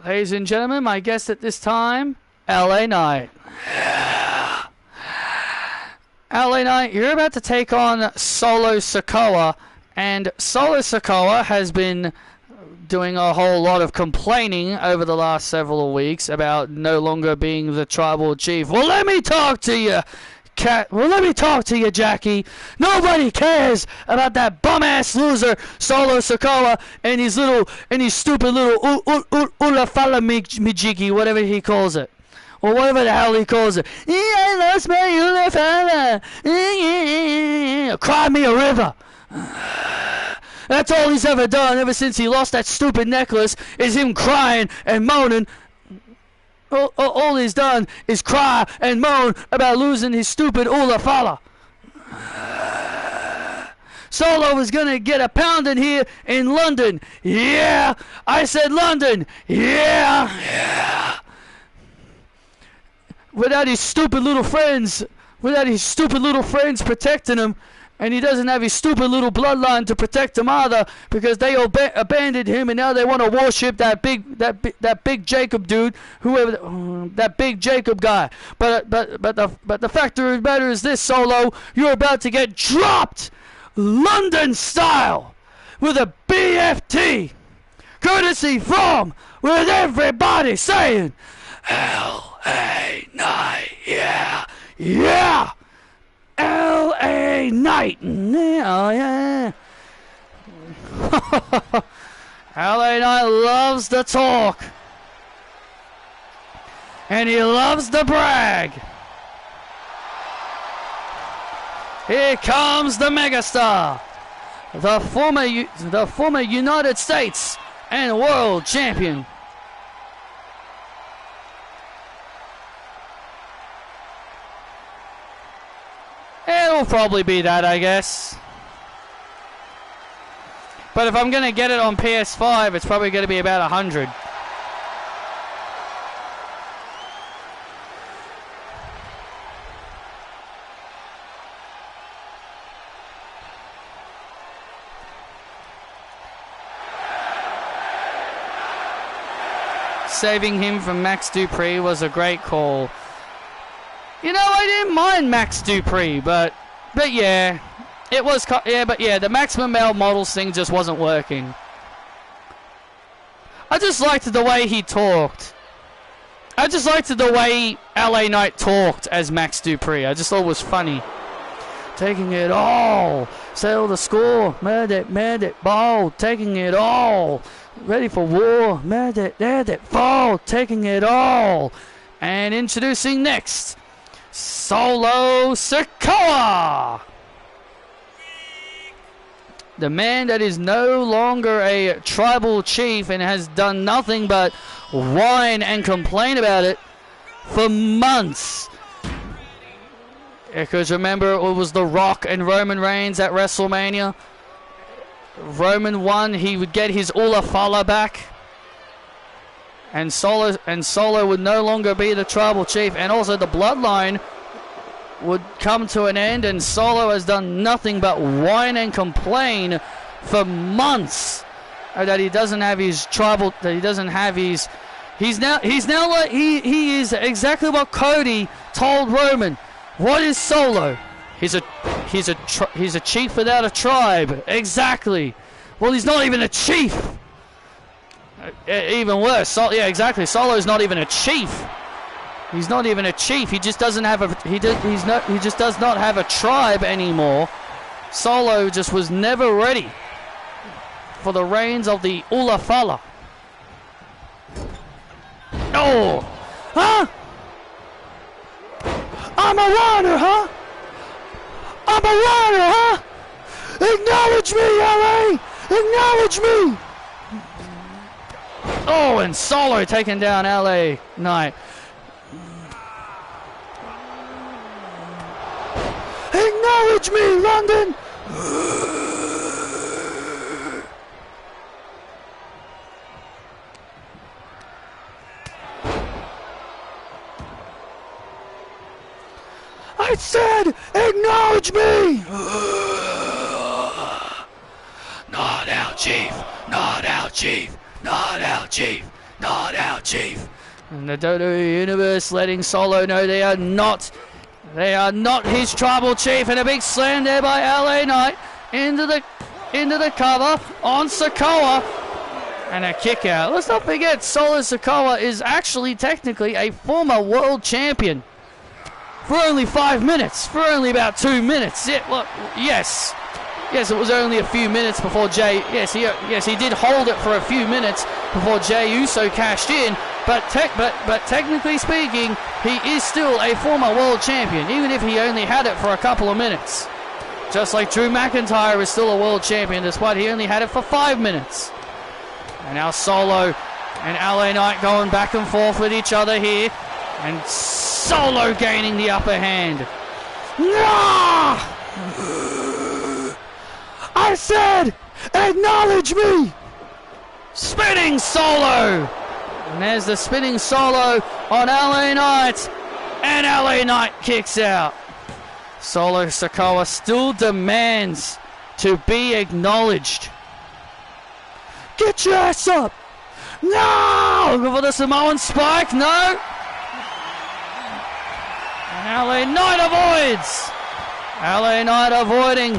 Ladies and gentlemen, my guest at this time, LA Knight. LA Knight, you're about to take on Solo Sikoa, and Solo Sikoa has been doing a whole lot of complaining over the last several weeks about no longer being the tribal chief. Well, let me talk to you, Jackie. Nobody cares about that bum-ass loser, Solo Sikoa, and his stupid little Ulafala Mijiki, whatever he calls it. Or whatever the hell he calls it. Yeah, I lost my Ulafala. Cry me a river. That's all he's ever done ever since he lost that stupid necklace, is him crying and moaning. All he's done is cry and moan about losing his stupid Ulafala. Solo is going to get a pounding here in London. Yeah, I said London. Yeah. Without his stupid little friends protecting him. And he doesn't have his stupid little bloodline to protect him either, because they abandoned him, and now they want to worship that big Jacob dude, that big Jacob guy. But the fact of the matter is this, Solo, you're about to get dropped, London style, with a BFT, courtesy from, with everybody saying, L.A. Knight, yeah. L.A. Knight. Yeah. L.A. Knight loves to talk. And he loves to brag. Here comes the megastar. The former United States and world champion. It'll probably be that, I guess. But if I'm going to get it on PS5, it's probably going to be about 100. saving him from Max Dupree was a great call. You know, I didn't mind Max Dupree, but yeah, it was, but yeah, the Maximum Male Models thing just wasn't working. I just liked the way he talked. I just liked the way LA Knight talked as Max Dupree. I just thought it was funny. Taking it all. Settle the score. Medic, ball. Taking it all. Ready for war. Medic, fall. Taking it all. And introducing next, Solo Sikoa. The man that is no longer a tribal chief and has done nothing but whine and complain about it for months. Because remember, it was The Rock and Roman Reigns at WrestleMania. Roman won, he would get his Ula Fala back. And Solo would no longer be the tribal chief. And also the bloodline would come to an end, and Solo has done nothing but whine and complain for months that he doesn't have his tribal, that he doesn't have his, he's now like, he is exactly what Cody told Roman. What is Solo? He's a chief without a tribe. Exactly. Well, he's not even a chief. Even worse. Yeah, exactly. Solo's not even a chief. He's not even a chief. He just doesn't have a. He just does not have a tribe anymore. Solo just was never ready for the reins of the Ula Fala. Oh, huh? I'm a runner, huh? I'm a runner, huh? Acknowledge me, LA! Acknowledge me! Oh, and Solo taking down LA Knight. Acknowledge me, London! I said, acknowledge me! Not out, Chief. Not out, Chief. Not out, Chief. Not out, Chief. And the WWE Universe letting Solo know they are not his tribal chief, and a big slam there by LA Knight into the cover on Sikoa, and a kick out. Let's not forget, Solo Sikoa is actually technically a former world champion for only 5 minutes, for only about 2 minutes. Yeah, look, yes, it was only a few minutes before Jay. Yes, he did hold it for a few minutes before Jay Uso cashed in. But technically speaking, he is still a former world champion, even if he only had it for a couple of minutes. Just like Drew McIntyre is still a world champion, despite he only had it for 5 minutes. And now Solo and LA Knight going back and forth with each other here, and Solo gaining the upper hand. No! I said, acknowledge me! Spinning Solo! And there's the spinning Solo on LA Knight. And LA Knight kicks out. Solo Sikoa still demands to be acknowledged. Get your ass up! No! Looking for the Samoan spike. No! And LA Knight avoids. LA Knight avoiding.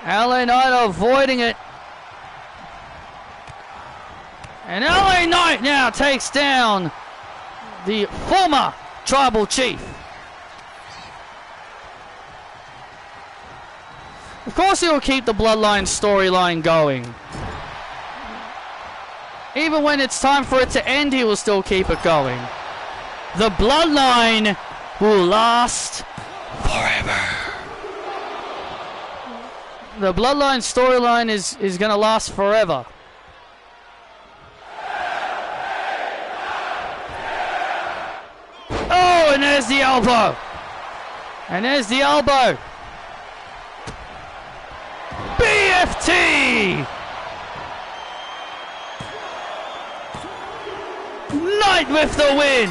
LA Knight avoiding it. And LA Knight now takes down the former tribal chief. Of course he will keep the Bloodline storyline going. Even when it's time for it to end, he will still keep it going. The Bloodline will last forever. The Bloodline storyline is going to last forever. Oh, and there's the elbow. And there's the elbow. BFT! Knight with the win.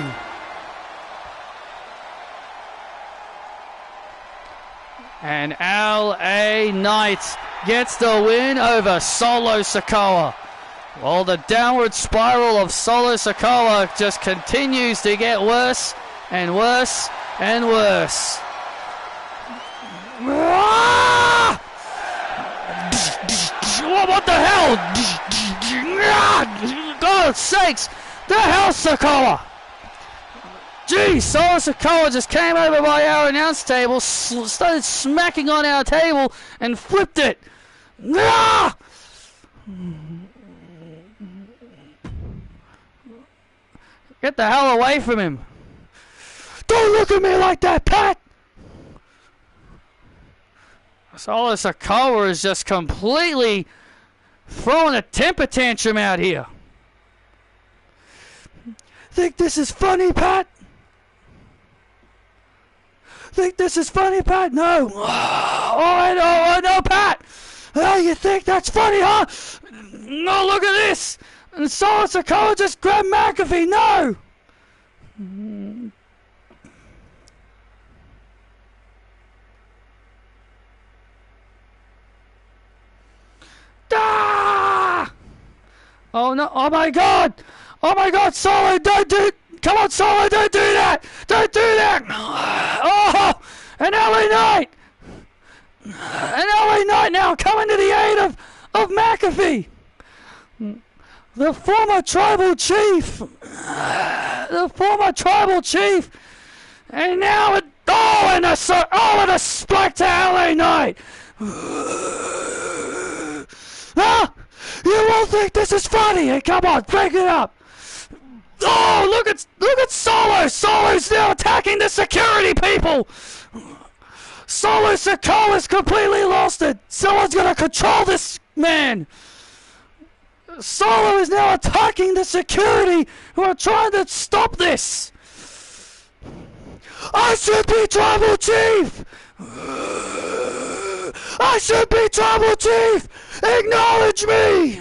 And LA Knight gets the win over Solo Sikoa. Well, the downward spiral of Solo Sikoa just continues to get worse and worse and worse. What the hell? God's sakes! The hell, Sikoa! Gee, Solo Sikoa just came over by our announce table, started smacking on our table, and flipped it. Get the hell away from him. Don't look at me like that, Pat! Solo Sikoa is just completely throwing a temper tantrum out here. Think this is funny, Pat? Think this is funny, Pat? No. Oh, I know, Pat. Oh, you think that's funny, huh? No, look at this. And Solo Sikoa just grabbed McAfee. No. Ah! Oh no! Oh my God! Oh my God! Solo, don't do! Come on, Solo, don't do that! Don't do that! Oh! An LA Knight! An LA Knight now coming to the aid of McAfee! The former tribal chief! The former tribal chief! And now it... Oh, and a spike to LA Knight! Ah! You won't think this is funny! Hey, come on, break it up! Oh, look at Solo! Solo's now attacking the security people! Solo Sikoa's completely lost it! Someone's gonna control this man! Solo is now attacking the security who are trying to stop this! I should be tribal chief! I should be tribal chief! Acknowledge me!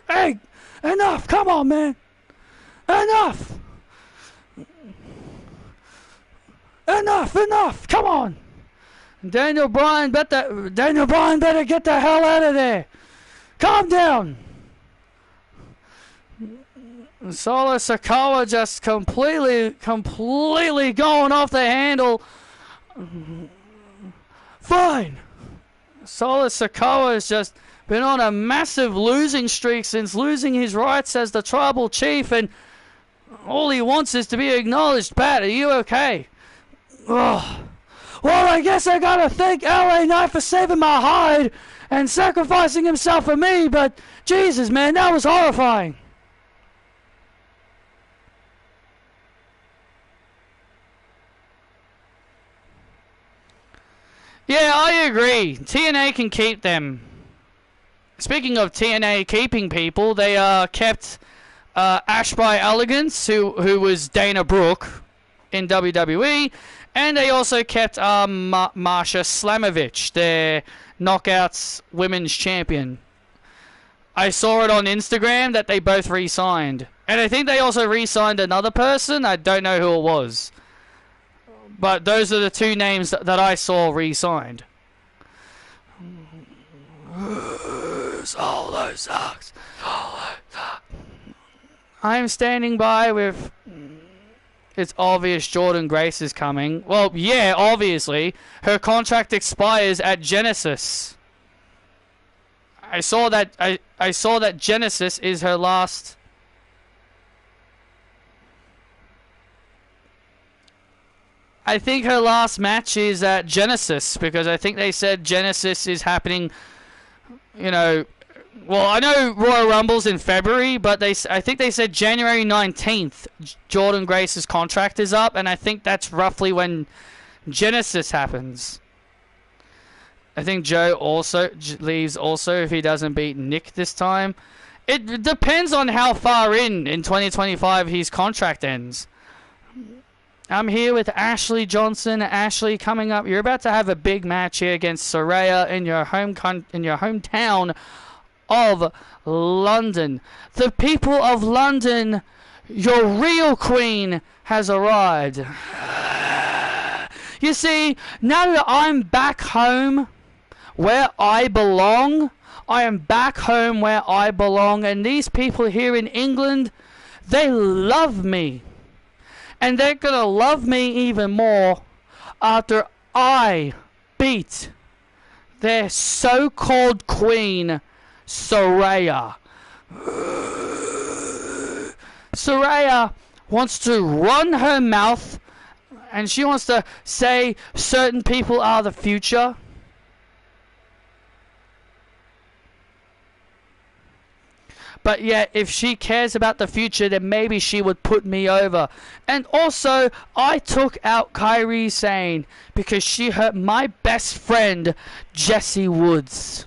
Hey, enough! Come on, man! Enough! Enough! Come on! Daniel Bryan better get the hell out of there! Calm down! Solo Sikoa just completely going off the handle. Fine. Solo Sikoa has just been on a massive losing streak since losing his rights as the tribal chief, and all he wants is to be acknowledged. Pat, are you okay? Oh. Well, I guess I gotta thank LA Knight for saving my hide and sacrificing himself for me, but Jesus, man, that was horrifying. Yeah, I agree. TNA can keep them. Speaking of TNA keeping people, they kept Ash by Elegance, who was Dana Brooke in WWE, and they also kept Marsha Slamovich, their Knockouts Women's Champion. I saw it on Instagram that they both re-signed. And I think they also re-signed another person. I don't know who it was. But those are the two names that I saw re-signed. Solo sucks. I'm standing by with... It's obvious Jordynne Grace is coming. Well, yeah, obviously. Her contract expires at Genesis. I saw that Genesis is her last... I think her last match is at Genesis, because I think they said Genesis is happening, you know... Well, I know Royal Rumble's in February, but I think they said January 19th, Jordynne Grace's contract is up, and I think that's roughly when Genesis happens. I think Joe also leaves also if he doesn't beat Nick this time. It depends on how far in 2025 his contract ends. I'm here with Ashley Johnson. Ashley, coming up, you're about to have a big match here against Saraya in your hometown of London. The people of London, your real queen has arrived. You see, now that I'm back home where I belong, I am back home where I belong, and these people here in England, they love me. And they're gonna love me even more after I beat their so-called queen, Saraya. Saraya wants to run her mouth, and she wants to say certain people are the future. But yet, if she cares about the future, then maybe she would put me over. And also, I took out Kairi Sane because she hurt my best friend, Jesse Woods.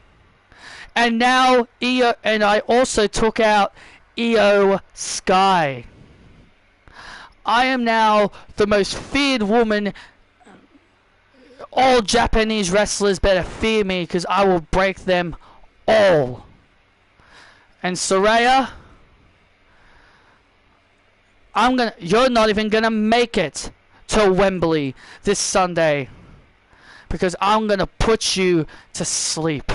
And now, I also took out Io Sky. I am now the most feared woman. All Japanese wrestlers better fear me because I will break them all. And Saraya, you're not even gonna make it to Wembley this Sunday because I'm gonna put you to sleep.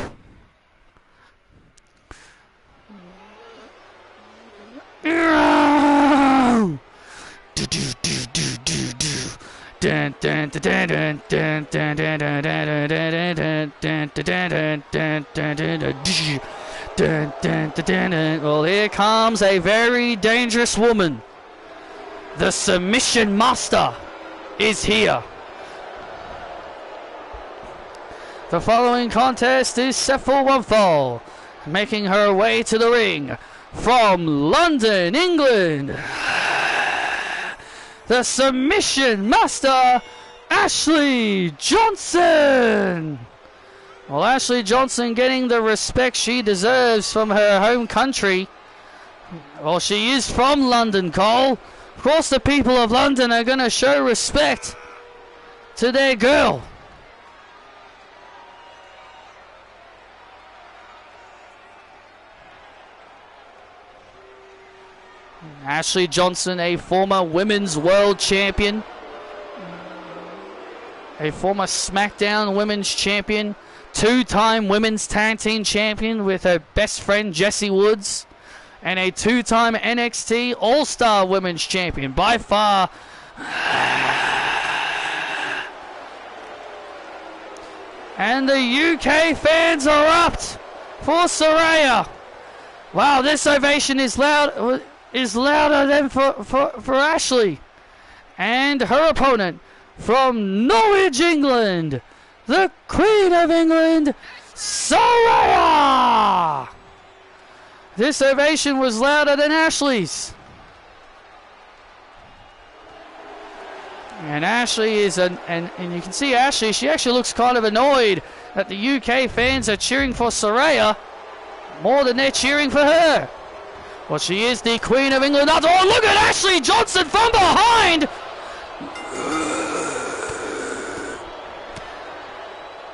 Well, here comes a very dangerous woman. The submission master is here. The following contest is set for one fall, making her way to the ring from London, England. The submission master, Ashley Johnson. Well, Ashley Johnson getting the respect she deserves from her home country. Well, she is from London, Cole. Of course, the people of London are going to show respect to their girl. Ashley Johnson, a former Women's World Champion. A former SmackDown Women's Champion. Two-time Women's Tag Team Champion with her best friend Jesse Woods. And a two-time NXT All-Star Women's Champion. By far. And the UK fans are up for Saraya. Wow, this ovation is louder than for Ashley. And her opponent from Norwich, England, the Queen of England, Saraya. This ovation was louder than Ashley's. And Ashley is and you can see Ashley, she actually looks kind of annoyed that the UK fans are cheering for Saraya more than they're cheering for her. Well, she is the Queen of England. Oh, look at Ashley Johnson from behind.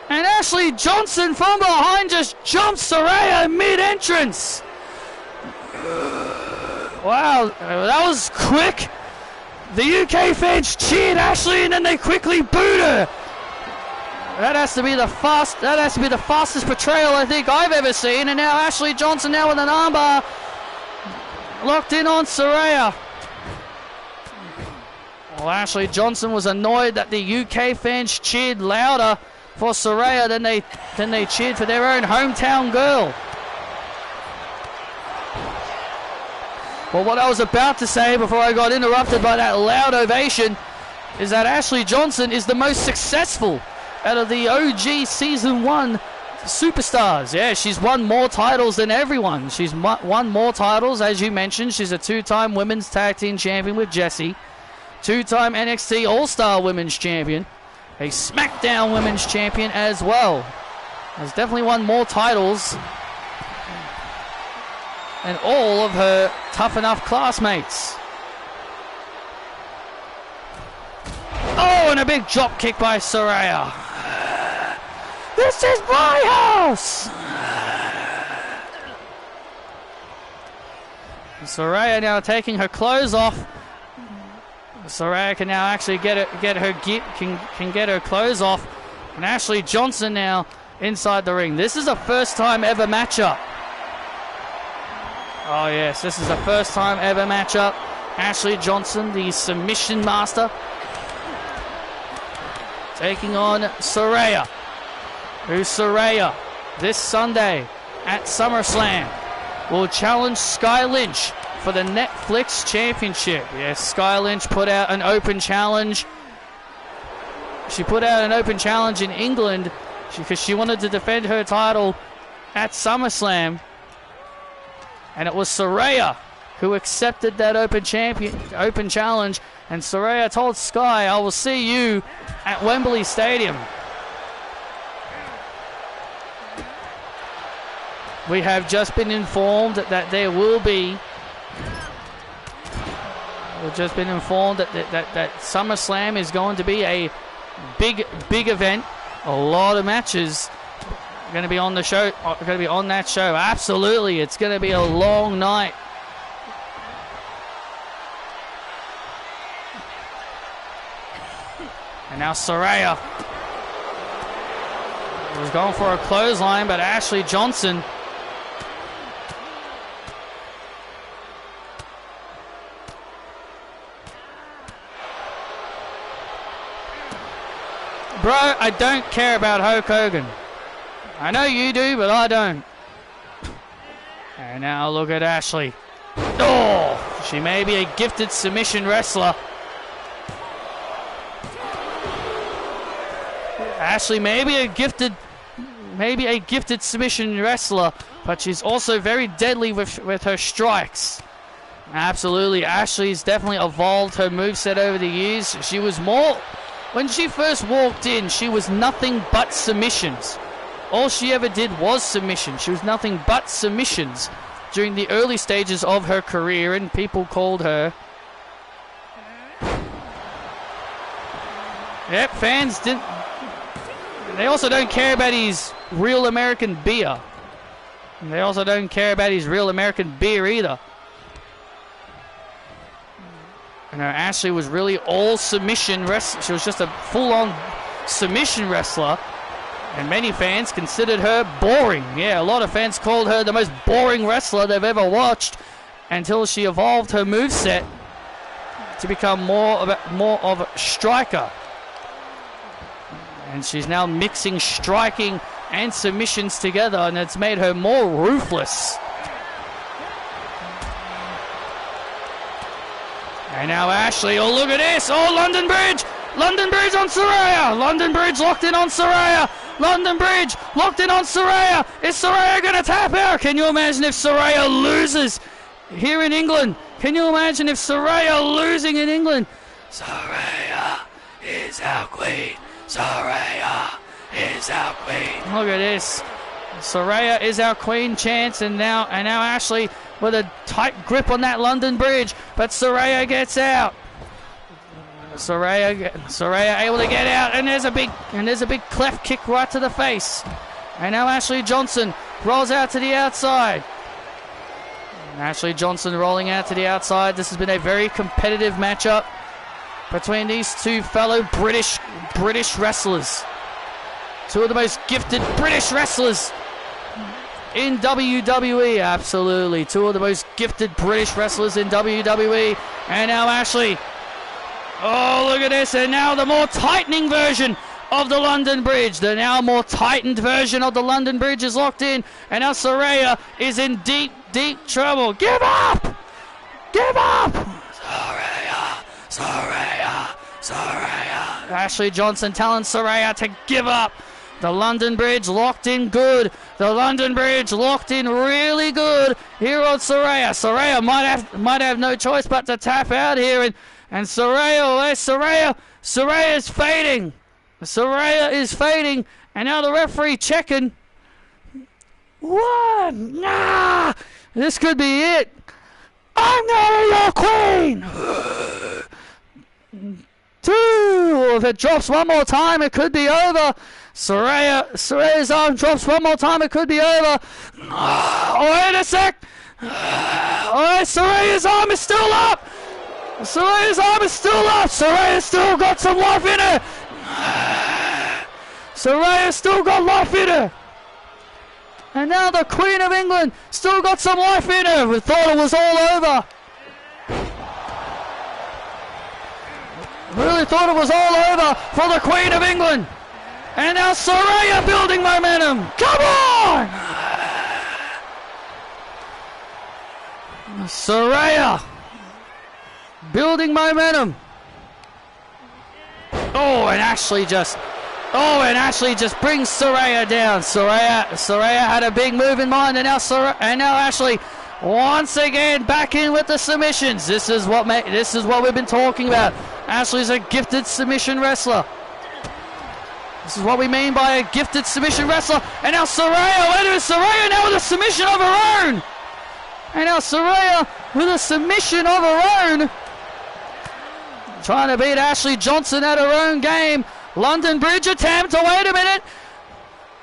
And Ashley Johnson from behind just jumps Saraya mid-entrance. Wow, that was quick. The UK fans cheered Ashley and then they quickly booed her. That has to be the fastest portrayal I think I've ever seen. And now Ashley Johnson now with an armbar locked in on Saraya. Well, Ashley Johnson was annoyed that the UK fans cheered louder for Saraya than they cheered for their own hometown girl. Well, what I was about to say before I got interrupted by that loud ovation is that Ashley Johnson is the most successful out of the OG Season 1 superstars. Yeah, she's won more titles than everyone. She's won more titles, as you mentioned. She's a two-time Women's Tag Team Champion with Jessie. Two-time NXT All-Star Women's Champion. A SmackDown Women's Champion as well. Has definitely won more titles than all of her Tough Enough classmates. Oh, and a big drop kick by Saraya. This is my house! Saraya now taking her clothes off. Saraya can now actually get her clothes off. And Ashley Johnson now inside the ring. This is a first time ever matchup. Oh yes, this is a first time ever matchup. Ashley Johnson, the submission master, taking on Saraya. Who Saraya this Sunday at SummerSlam will challenge Sky Lynch for the Netflix Championship. Yes, Sky Lynch put out an open challenge. She put out an open challenge in England because she wanted to defend her title at SummerSlam. And it was Saraya who accepted that open challenge. And Saraya told Sky, I will see you at Wembley Stadium. We have just been informed that there will be... We've just been informed that SummerSlam is going to be a big event. A lot of matches are going to be on the show. Going to be on that show. Absolutely, it's going to be a long night. And now Saraya was going for a clothesline, but Ashley Johnson bro, I don't care about Hulk Hogan. I know you do, but I don't. And now look at Ashley. Oh, she may be a gifted submission wrestler. Ashley may be a gifted submission wrestler, but she's also very deadly with her strikes. Absolutely, Ashley's definitely evolved her moveset over the years. She was more... When she first walked in, she was nothing but submissions. All she ever did was submission. She was nothing but submissions during the early stages of her career, and people called her... Yep, fans didn't... They also don't care about his real American beer. And they also don't care about his real American beer either. You know, Ashley was really all submission wrestler. She was just a full-on submission wrestler. And many fans considered her boring. Yeah, a lot of fans called her the most boring wrestler they've ever watched until she evolved her moveset to become more of a striker. And she's now mixing striking and submissions together, and it's made her more ruthless. And now Ashley, oh look at this, oh London Bridge! London Bridge on Saraya! London Bridge locked in on Saraya! London Bridge locked in on Saraya! Is Saraya going to tap out? Can you imagine if Saraya loses here in England? Can you imagine if Saraya losing in England? Saraya is our queen. Saraya is our queen. Look at this. Saraya is our queen chance, and now Ashley with a tight grip on that London Bridge, but Saraya gets out. Saraya able to get out, and there's a big cleft kick right to the face. And now Ashley Johnson rolls out to the outside. And Ashley Johnson rolling out to the outside. This has been a very competitive matchup between these two fellow British wrestlers. Two of the most gifted British wrestlers in WWE, absolutely. Two of the most gifted British wrestlers in WWE. And now Ashley. Oh, look at this. And now the more tightening version of the London Bridge. The now more tightened version of the London Bridge is locked in. And now Saraya is in deep, deep trouble. Give up! Give up! Saraya, Saraya, Saraya. Ashley Johnson telling Saraya to give up. The London Bridge locked in good. The London Bridge locked in really good here on Saraya. Saraya might have no choice but to tap out here. And Saraya is fading. Saraya is fading. And now the referee checking. One. Nah. This could be it. I'm not your queen. Two. If it drops one more time, it could be over. Saraya's arm drops one more time, it could be over. Oh, wait a sec. Oh, Saraya's arm is still up. Saraya's arm is still up. Saraya's still got some life in her. Saraya's still got life in her. And now the Queen of England still got some life in her. We thought it was all over. Really thought it was all over for the Queen of England. And now Saraya building momentum. Come on! Saraya building momentum. And Ashley just brings Saraya down. Saraya had a big move in mind, and now Ashley once again back in with the submissions. This is what we've been talking about. Ashley's a gifted submission wrestler. This is what we mean by a gifted submission wrestler. And now Saraya now with a submission of her own. And now Saraya with a submission of her own. Trying to beat Ashley Johnson at her own game. London Bridge attempt. Oh, wait a minute.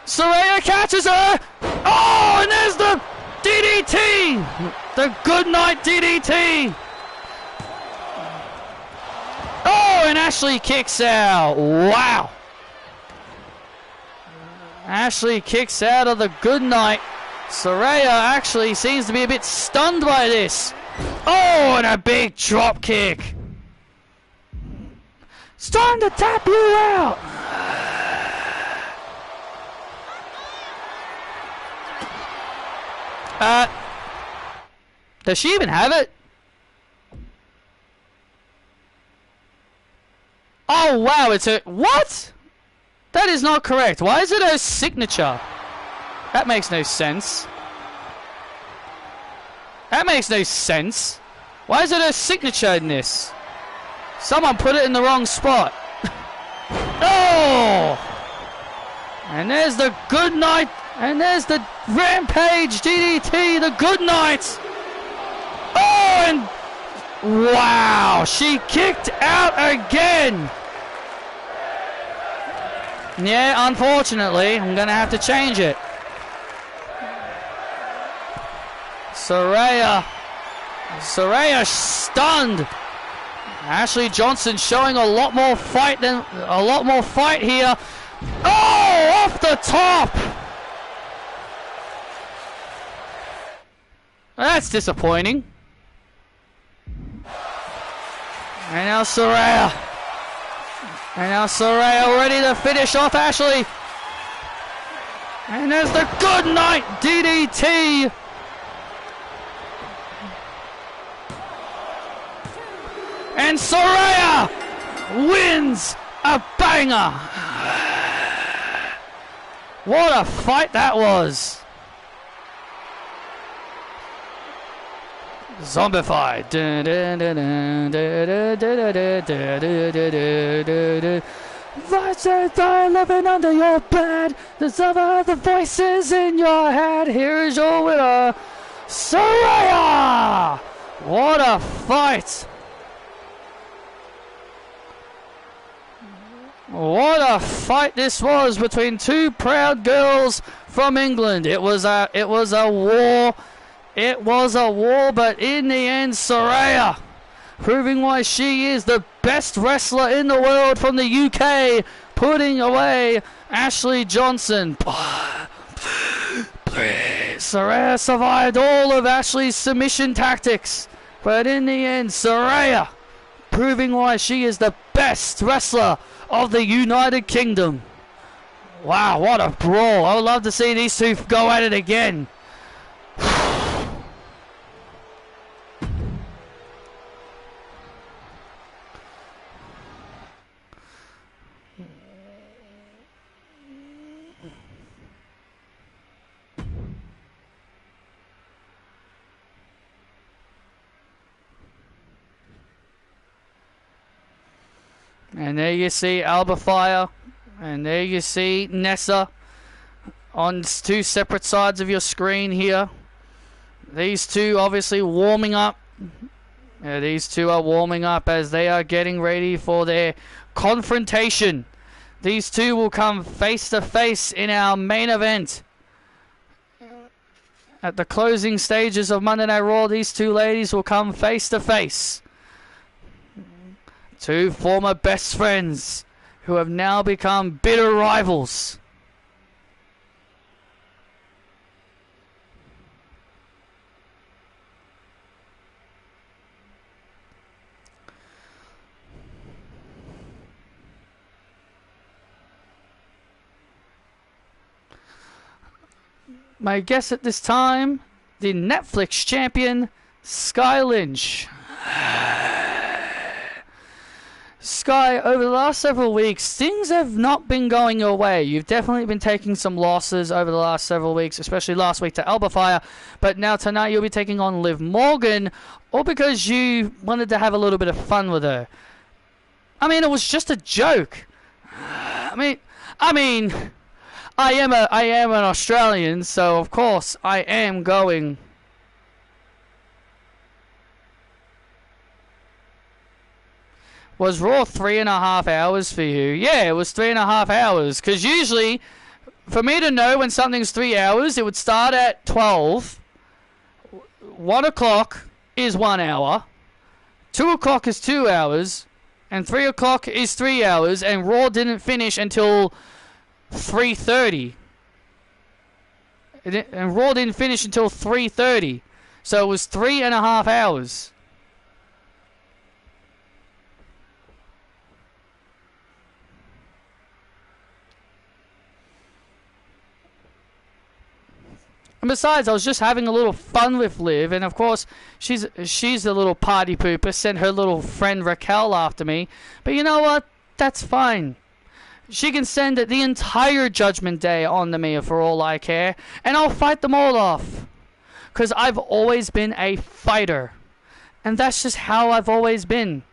Saraya catches her. Oh, and there's the DDT. The good night DDT. Oh, and Ashley kicks out. Wow. Ashley kicks out of the good night. Saraya actually seems to be a bit stunned by this. Oh, and a big drop kick. It's time to tap you out. Does she even have it? Oh, wow, it's a... What? That is not correct. Why is it her signature? That makes no sense. That makes no sense. Why is it her signature in this? Someone put it in the wrong spot. Oh! And there's the good night. And there's the Rampage DDT, the good night. Oh, and wow, she kicked out again. Yeah, unfortunately, I'm going to have to change it. Saraya stunned. Ashley Johnson showing a lot more fight here. Oh, off the top. That's disappointing. And now Saraya ready to finish off Ashley. And there's the good night DDT. And Saraya wins a banger. What a fight that was. Zombified. Voices are living under your bed. There's other voices in your head. Here is your winner, Saraya. What a fight. What a fight this was between two proud girls from England. It was a war. It was a war, but in the end, Saraya proving why she is the best wrestler in the world from the UK, putting away Ashley Johnson. Saraya survived all of Ashley's submission tactics, but in the end, Saraya proving why she is the best wrestler of the United Kingdom. Wow, what a brawl. I would love to see these two go at it again. And there you see Alba Fire, and there you see Nessa on two separate sides of your screen here. These two obviously warming up. These two are warming up as they are getting ready for their confrontation. These two will come face to face in our main event. At the closing stages of Monday Night Raw, these two ladies will come face to face. Two former best friends who have now become bitter rivals. My guest at this time, the Netflix champion, Sky Lynch. Sky, over the last several weeks, things have not been going your way. You've definitely been taking some losses over the last several weeks, especially last week to Alba Fire. But now tonight you'll be taking on Liv Morgan, all because you wanted to have a little bit of fun with her. I mean, it was just a joke. I mean, I am an Australian, so of course I am going. Was Raw 3.5 hours for you? Yeah, it was 3.5 hours. Because usually, for me to know when something's 3 hours, it would start at 12. 1 o'clock is 1 hour. 2 o'clock is 2 hours. And 3 o'clock is 3 hours. And Raw didn't finish until 3:30. And Raw didn't finish until 3:30. So it was 3.5 hours. And besides, I was just having a little fun with Liv, and of course, she's a little party pooper, sent her little friend Raquel after me. But you know what? That's fine. She can send the entire Judgment Day on to me for all I care, and I'll fight them all off. Because I've always been a fighter. And that's just how I've always been.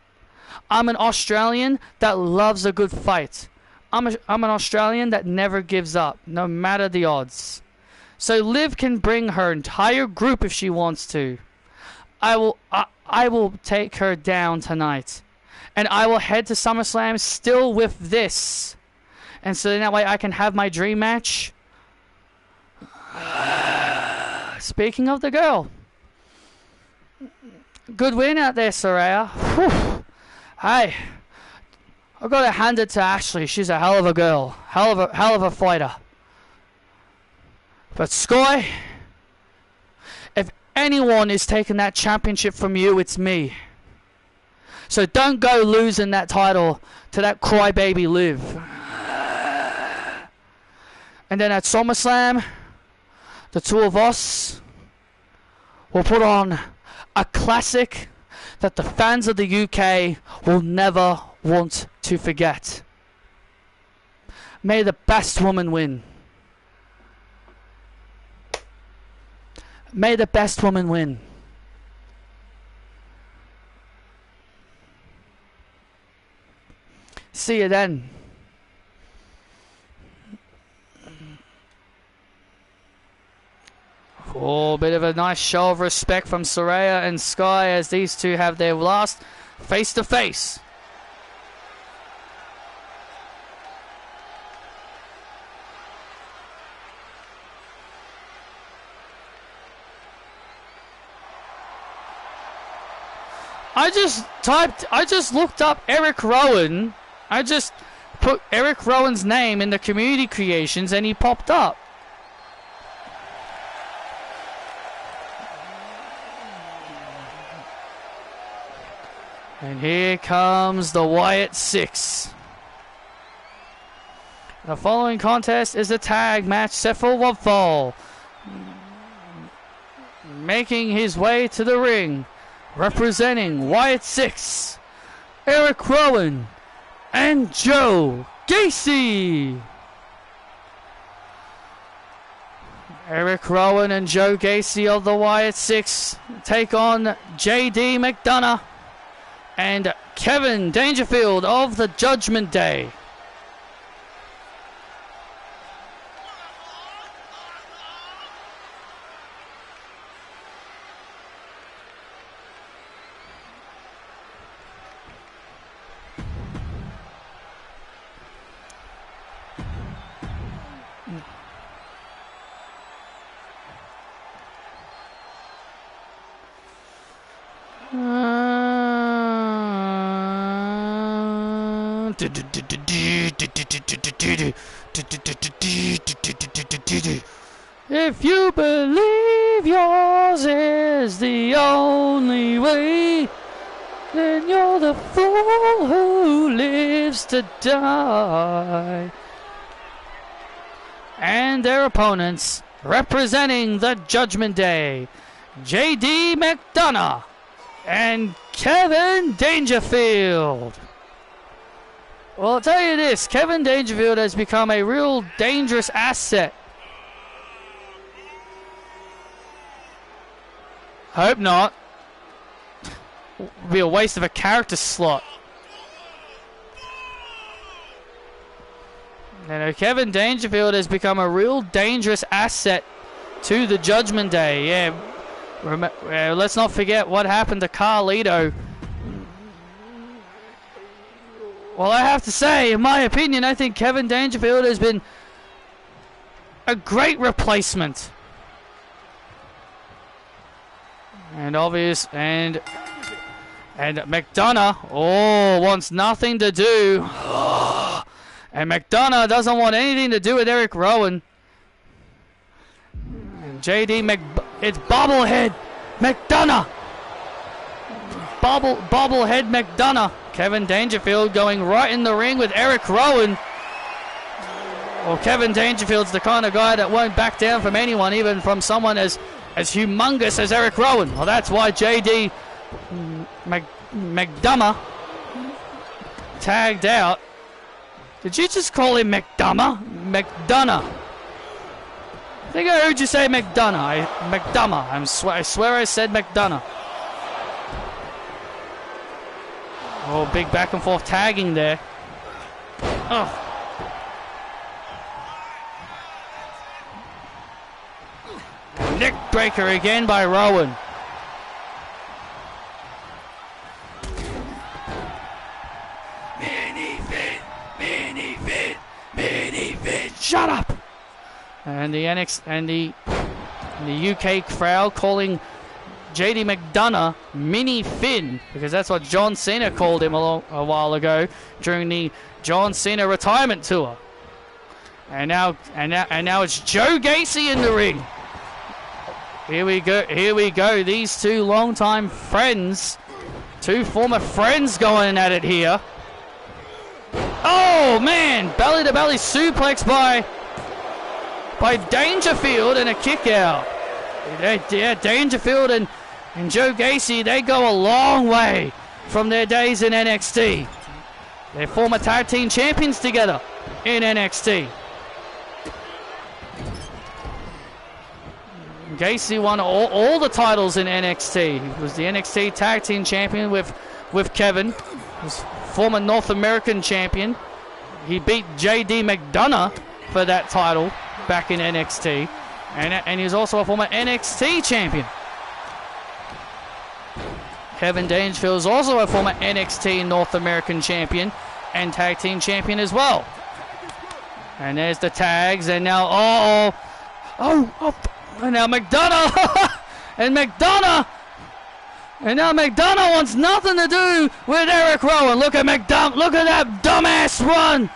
I'm an Australian that loves a good fight. I'm an Australian that never gives up, no matter the odds. So Liv can bring her entire group if she wants to. I will take her down tonight. And I will head to SummerSlam still with this. And so that way I can have my dream match. Speaking of the girl. Good win out there, Saraya. Whew. Hey, I've got to hand it to Ashley. She's a hell of a girl. Hell of a fighter. But Sky, if anyone is taking that championship from you, it's me. So don't go losing that title to that crybaby Liv. And then at SummerSlam, the two of us will put on a classic that the fans of the UK will never want to forget. May the best woman win. May the best woman win. See you then. Oh, bit of a nice show of respect from Saraya and Sky as these two have their last face-to-face. I just looked up Eric Rowan. I just put Eric Rowan's name in the community creations and he popped up. And here comes the Wyatt Six. The following contest is a tag match set for one fall. Making his way to the ring, representing Wyatt Six, Eric Rowan, and Joe Gacy. Eric Rowan and Joe Gacy of the Wyatt Six take on JD McDonough and Kevin Dangerfield of the Judgment Day. on. If you believe yours is the only way, then you're the fool who lives to die. And their opponents, representing the Judgment Day, J.D. McDonough and Kevin Dangerfield. Well, I'll tell you this, Kevin Dangerfield has become a real dangerous asset. Hope not. Would be a waste of a character slot. Kevin Dangerfield has become a real dangerous asset to the Judgment Day. Yeah, let's not forget what happened to Carlito. Well, I have to say, in my opinion, I think Kevin Dangerfield has been a great replacement. And McDonough, wants nothing to do. And McDonough doesn't want anything to do with Eric Rowan. And it's bobblehead McDonough. Bobblehead McDonough. Kevin Dangerfield going right in the ring with Eric Rowan. Well, Kevin Dangerfield's the kind of guy that won't back down from anyone, even from someone as humongous as Eric Rowan. Well, that's why J.D. McDonough tagged out. Did you just call him McDonough? McDonough. I think I heard you say McDonough. McDonough. I swear I said McDonough. Oh, big back and forth tagging there. Oh. Neck breaker again by Rowan. Mini Finn. Shut up! And the UK crowd calling JD McDonough Mini Finn, because that's what John Cena called him a while ago during the John Cena retirement tour. And now it's Joe Gacy in the ring. Here we go. These two longtime friends, two former friends going at it here. Oh man, belly to belly suplex by Dangerfield and a kick out. Yeah, Dangerfield and Joe Gacy, they go a long way from their days in NXT. They're former tag team champions together in NXT. Gacy won all the titles in NXT. He was the NXT tag team champion with Kevin. He was former North American champion. He beat J.D. McDonough for that title back in NXT. And he was also a former NXT champion. Kevin Dangerfield is also a former NXT North American champion and tag team champion as well. And there's the tags, and now and now McDonough and now McDonough wants nothing to do with Eric Rowan. Look at that dumbass run.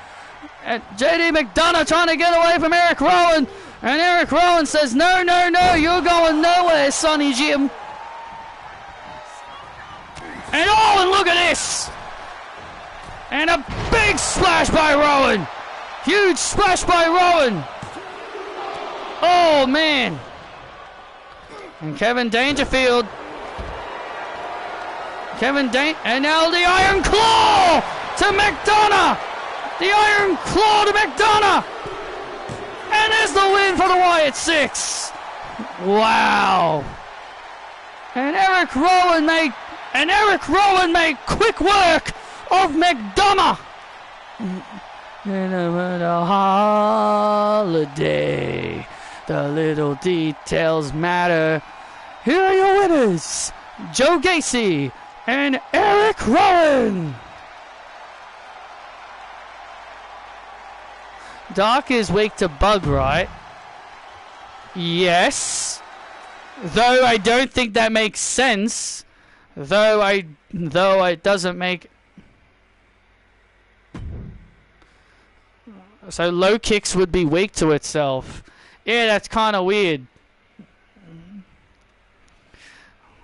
And JD McDonough trying to get away from Eric Rowan. And Eric Rowan says, no, you're going nowhere, Sonny Jim. And look at this. And a big splash by Rowan. Huge splash by Rowan. Oh, man. And Kevin Dangerfield. And now the Iron Claw to McDonough. The Iron Claw to McDonough. And there's the win for the Wyatt Six. Wow. And Eric Rowan made quick work of McDonough. And a holiday. The little details matter. Here are your winners, Joe Gacy and Eric Rowan. Doc is weak to bug, right? Yes. Though I don't think that makes sense. Though it doesn't make... So low kicks would be weak to itself. Yeah, that's kind of weird.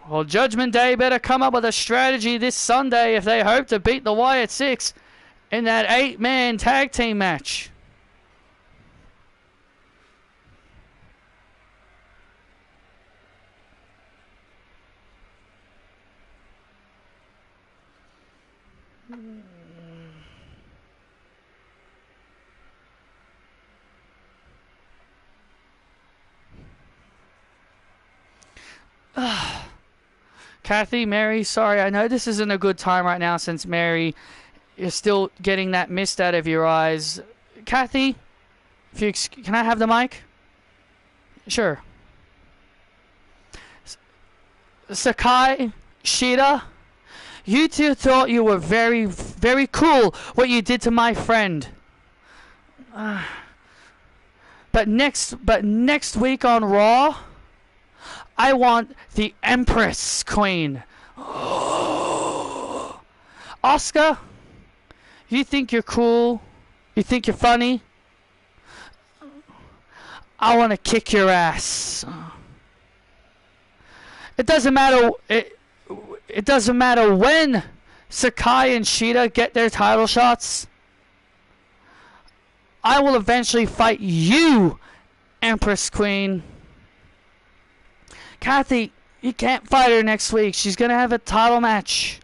Well, Judgment Day better come up with a strategy this Sunday if they hope to beat the Wyatt Six in that 8-man tag team match. Kathy, Mary, sorry, I know this isn't a good time right now since Mary is still getting that mist out of your eyes. Kathy, if you can I have the mic? Sure. Sakai, Shida, you two thought you were very, very cool what you did to my friend. But next week on Raw, I want the Empress Queen. Asuka, you think you're cool? You think you're funny? I want to kick your ass. It doesn't matter. It doesn't matter when Sakai and Shida get their title shots. I will eventually fight you, Empress Queen. Kathy, you can't fight her next week. She's going to have a title match.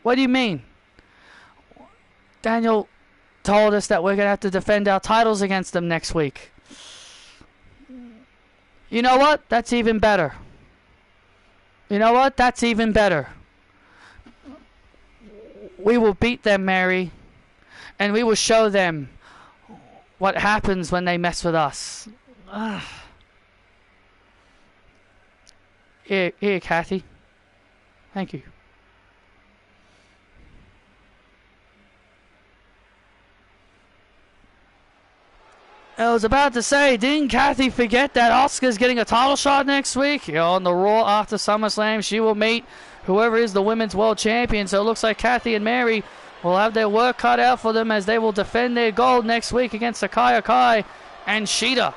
What do you mean? Daniel told us that we're going to have to defend our titles against them next week. You know what? That's even better. You know what? That's even better. We will beat them, Mary. And we will show them what happens when they mess with us. Here, Kathy. Thank you. I was about to say, didn't Kathy forget that Asuka's getting a title shot next week? On the Raw after SummerSlam, she will meet whoever is the Women's World Champion. So it looks like Kathy and Mary will have their work cut out for them as they will defend their gold next week against Sakai Akai and Shida.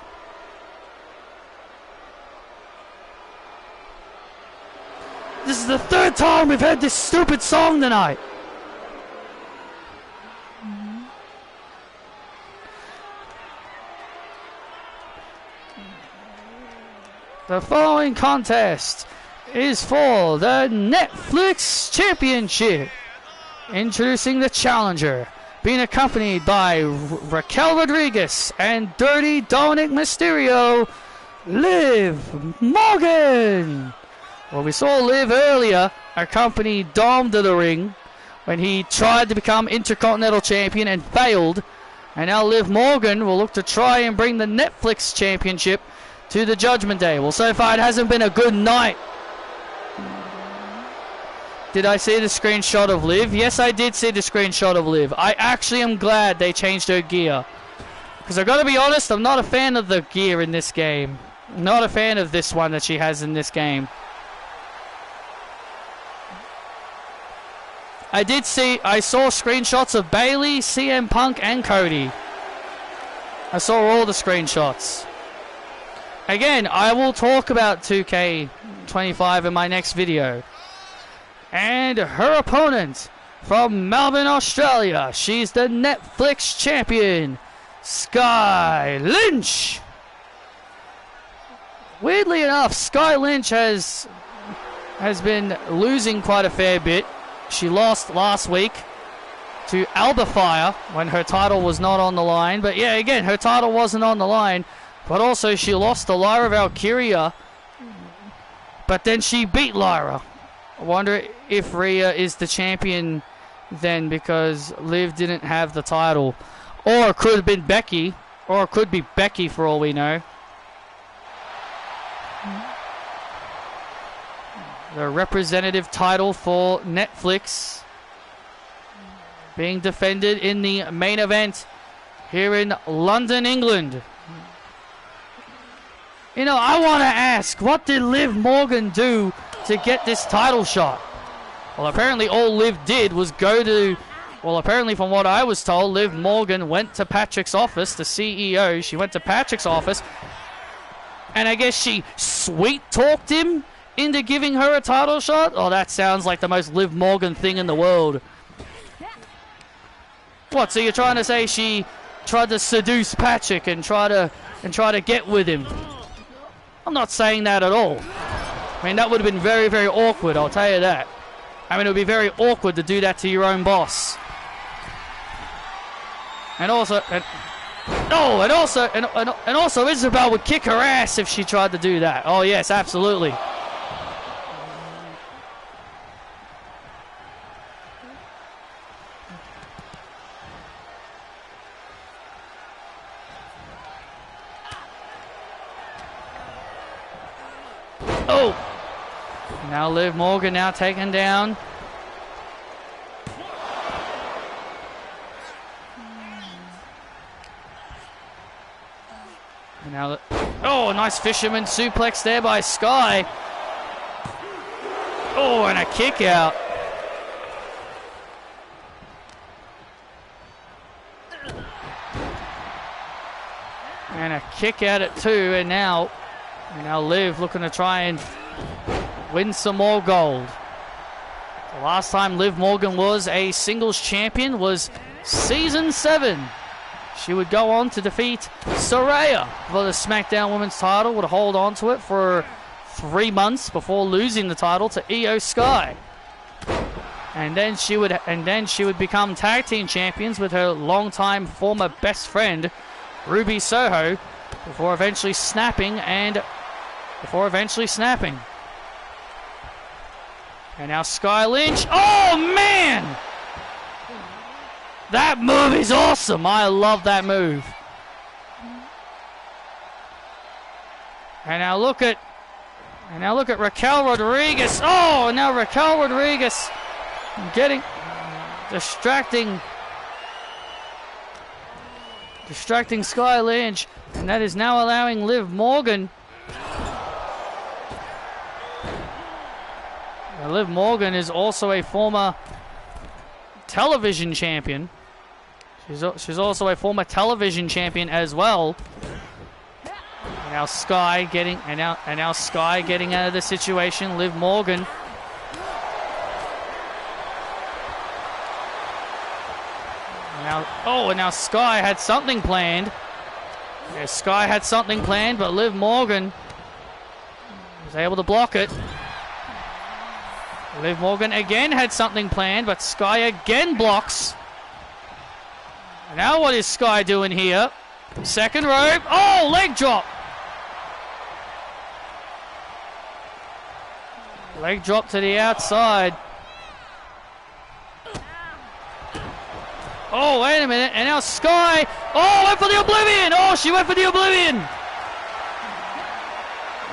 This is the third time we've heard this stupid song tonight. The following contest is for the Netflix Championship. Introducing the challenger, being accompanied by Raquel Rodriguez and Dirty Dominic Mysterio, Liv Morgan. Well, we saw Liv earlier accompany Dom to the ring when he tried to become Intercontinental Champion and failed. And now Liv Morgan will look to try and bring the Netflix Championship to the Judgment Day. Well, so far it hasn't been a good night. Did I see the screenshot of Liv? Yes, I did see the screenshot of Liv. I actually am glad they changed her gear. Because I've got to be honest, I'm not a fan of the gear in this game. Not a fan of this one that she has in this game. I saw screenshots of Bayley, CM Punk, and Cody. I saw all the screenshots. Again, I will talk about 2K25 in my next video. And her opponent from Melbourne, Australia. She's the Netflix champion, Sky Lynch. Weirdly enough, Sky Lynch has been losing quite a fair bit. She lost last week to Alba Fire when her title was not on the line. But yeah, again, her title wasn't on the line. But also she lost to Lyra Valkyria. But then she beat Lyra. I wonder if Rhea is the champion then because Liv didn't have the title. Or it could have been Becky. Or it could be Becky for all we know. The representative title for Netflix being defended in the main event here in London, England. You know, I want to ask, what did Liv Morgan do to get this title shot? Well, apparently all Liv did was go to... Well, apparently from what I was told, Liv Morgan went to Patrick's office, the CEO. She went to Patrick's office. And I guess she sweet-talked him into giving her a title shot? Oh, that sounds like the most Liv Morgan thing in the world. What, so you're trying to say she tried to seduce Patrick and try to get with him? I'm not saying that at all. I mean, that would have been very, very awkward, I'll tell you that. I mean, it would be very awkward to do that to your own boss. And also... And also Isabel would kick her ass if she tried to do that. Oh yes, absolutely. Oh! Now Liv Morgan now taken down. Now, oh, nice fisherman suplex there by Sky. Oh, and a kick out. And a kick out at 2, and now Liv looking to try and win some more gold. The last time Liv Morgan was a singles champion was Season 7. She would go on to defeat Saraya for the SmackDown Women's title, would hold on to it for 3 months before losing the title to Io Sky. And then she would become tag team champions with her longtime former best friend Ruby Soho before eventually snapping. And now Sky Lynch. Oh man! That move is awesome. I love that move. And now look at Raquel Rodriguez. Oh, now Raquel Rodriguez distracting Sky Lynch, and that is now allowing Liv Morgan. Now, Liv Morgan is also a former television champion. She's also a former television champion as well. And now Sky getting out of the situation. Liv Morgan. And now Sky had something planned. Yeah, Sky had something planned, but Liv Morgan was able to block it. Liv Morgan again had something planned, but Sky again blocks. Now what is Sky doing here? Second rope. Oh, leg drop. Leg drop to the outside. Oh, wait a minute. And now Sky. Oh, went for the Oblivion. Oh, she went for the Oblivion.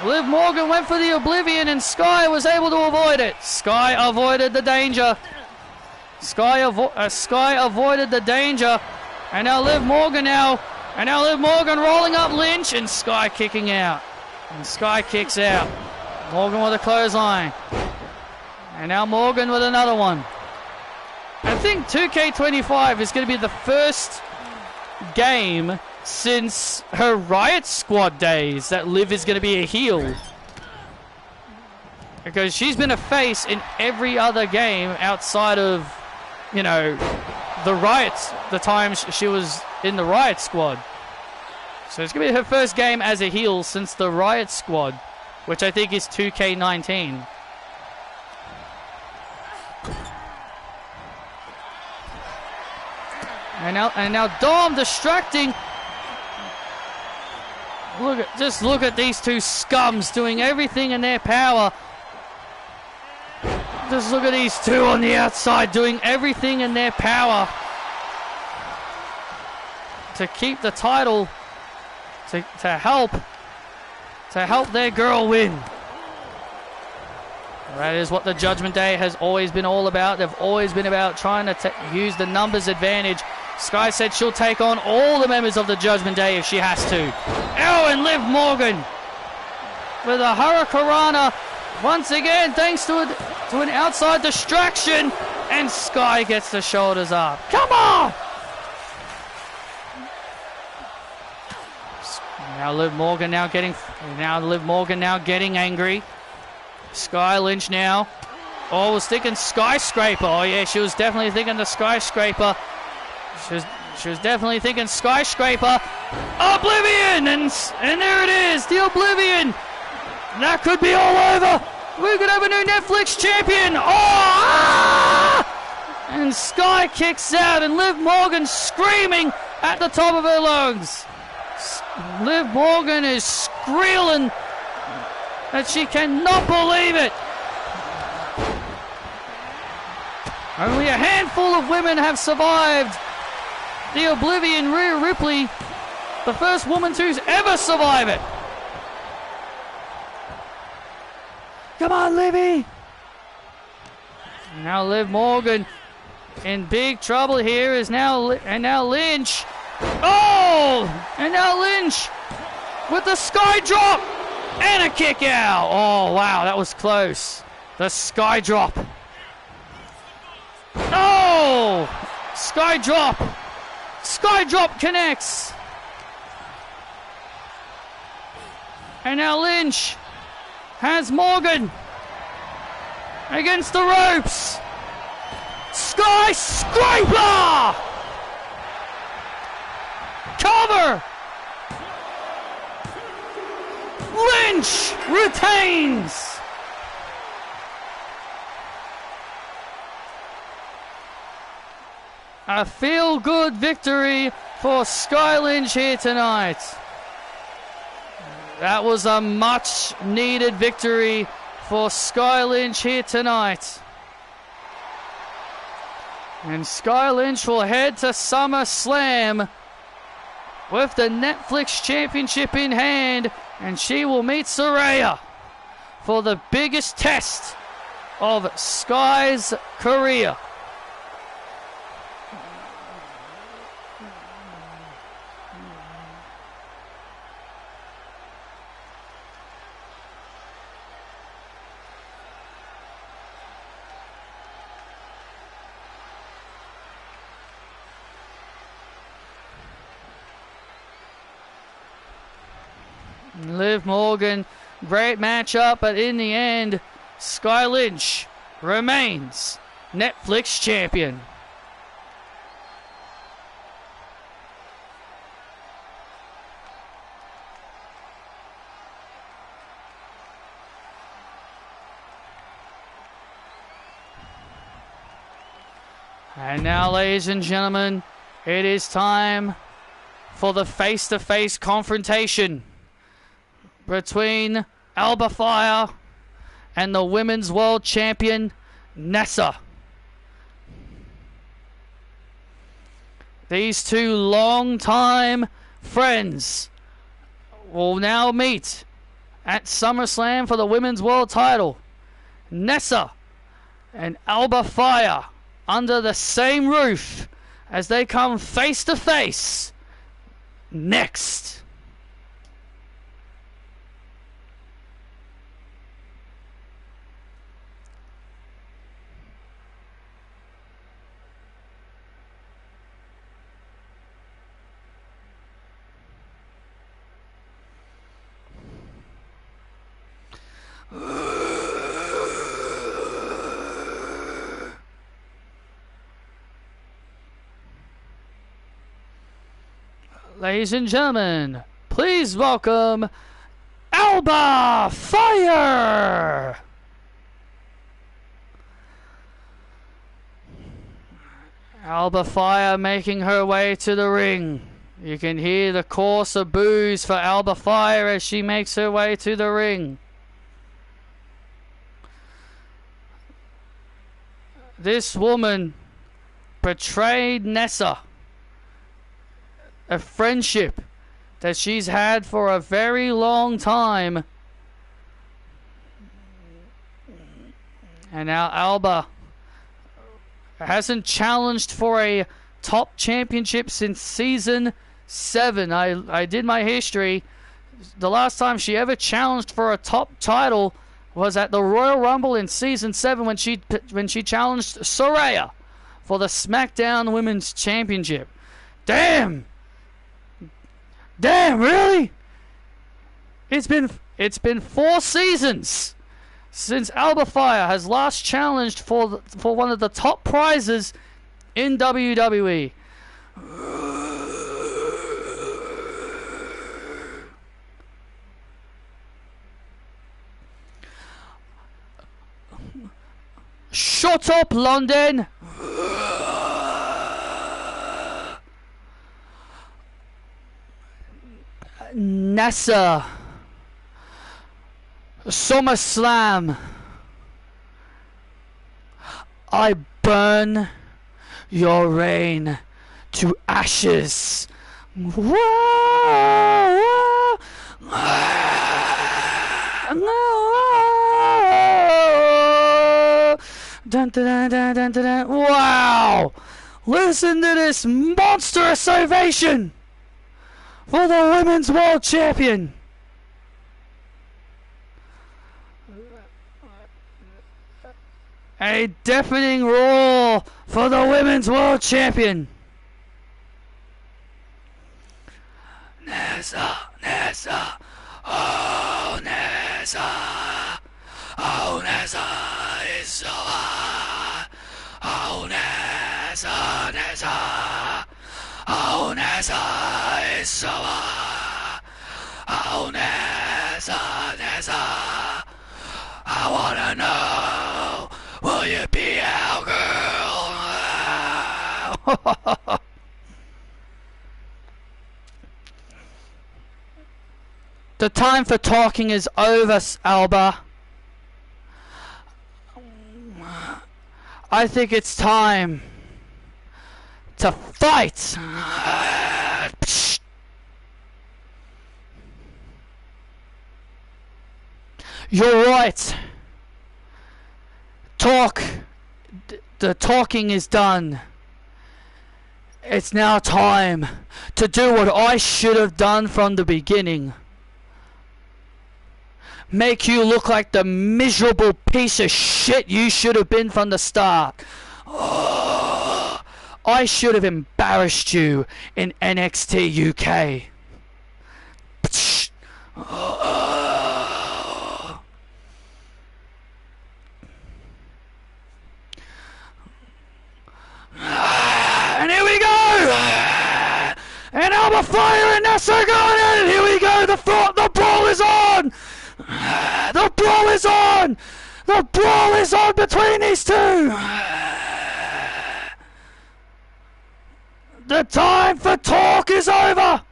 Liv Morgan went for the Oblivion and Sky was able to avoid it. Sky avoided the danger. Sky avoided the danger. And now Liv Morgan rolling up Lynch and Sky kicking out. And Sky kicks out. Morgan with a clothesline. And now Morgan with another one. I think 2K25 is going to be the first game since her Riot Squad days that Liv is going to be a heel. Because she's been a face in every other game outside of, you know, the times she was in the Riot Squad. So it's going to be her first game as a heel since the Riot Squad, which I think is 2K19. And now Dom distracting. Just look at these two scums doing everything in their power. Just look at these two on the outside doing everything in their power to keep the title, to help their girl win. That is what the Judgment Day has always been all about. They've always been about trying to use the numbers advantage. Sky said she'll take on all the members of the Judgment Day if she has to. Oh, and Liv Morgan with a Hurricanrana once again, thanks to to an outside distraction, and Sky gets the shoulders up. Come on! Now Liv Morgan now getting angry. Sky Lynch now. Oh, was thinking skyscraper. Oh yeah, she was definitely thinking the skyscraper. She was definitely thinking skyscraper. Oblivion, and there it is, the Oblivion. That could be all over. We could have a new Netflix champion. Oh! Ah! And Sky kicks out, and Liv Morgan screaming at the top of her lungs. Liv Morgan is squealing that she cannot believe it. Only a handful of women have survived the Oblivion. Rhea Ripley, the first woman to ever survive it. Come on, Livy. Now Liv Morgan in big trouble here is now Lynch. Oh! And now Lynch with the sky drop and a kick out. Oh, wow, that was close. The sky drop. Oh! Sky drop. Sky drop connects. And now Lynch has Morgan against the ropes. Sky scraper! Cover! Lynch retains! A feel-good victory for Sky Lynch here tonight. That was a much-needed victory for Sky Lynch here tonight. And Sky Lynch will head to SummerSlam with the Netflix Championship in hand, and she will meet Saraya for the biggest test of Sky's career. Liv Morgan, great matchup, but in the end, Sky Lynch remains Netflix champion. And now, ladies and gentlemen, it is time for the face-to-face confrontation between Alba Fire and the Women's World Champion, Nessa. These two long-time friends will now meet at SummerSlam for the Women's World title. Nessa and Alba Fire under the same roof as they come face-to-face next. Ladies and gentlemen, please welcome Alba Fire! Alba Fire making her way to the ring. You can hear the chorus of boos for Alba Fire as she makes her way to the ring. This woman betrayed Nessa, a friendship that she's had for a very long time. And now Alba hasn't challenged for a top championship since season 7. I did my history. The last time she ever challenged for a top title was at the Royal Rumble in Season 7 when she challenged Saraya for the SmackDown Women's Championship. Damn! Damn, really? It's been 4 seasons since Alba Fire has last challenged for one of the top prizes in WWE. Shut up, London! Nessa. SummerSlam. I burn your reign to ashes. Whoa, whoa. Dun, dun, dun, dun, dun, dun. Wow! Listen to this monstrous ovation for the Women's World Champion. A deafening roar for the Women's World Champion. Nessa, Nessa, oh Nessa, oh Nessa is so hot. Oh Nessa, Nessa, oh Nessa is so hot. Oh Nessa, Nessa, I wanna know, will you be our girl? The time for talking is over, Alba. I think it's time to fight. You're right. The talking is done. It's now time to do what I should have done from the beginning. Make you look like the miserable piece of shit you should have been from the start. Oh, I should have embarrassed you in NXT UK. Oh. And here we go! And Alba Fire and Nessa going at it! Here we go! The brawl is on! The brawl is on! The brawl is on between these two! The time for talk is over!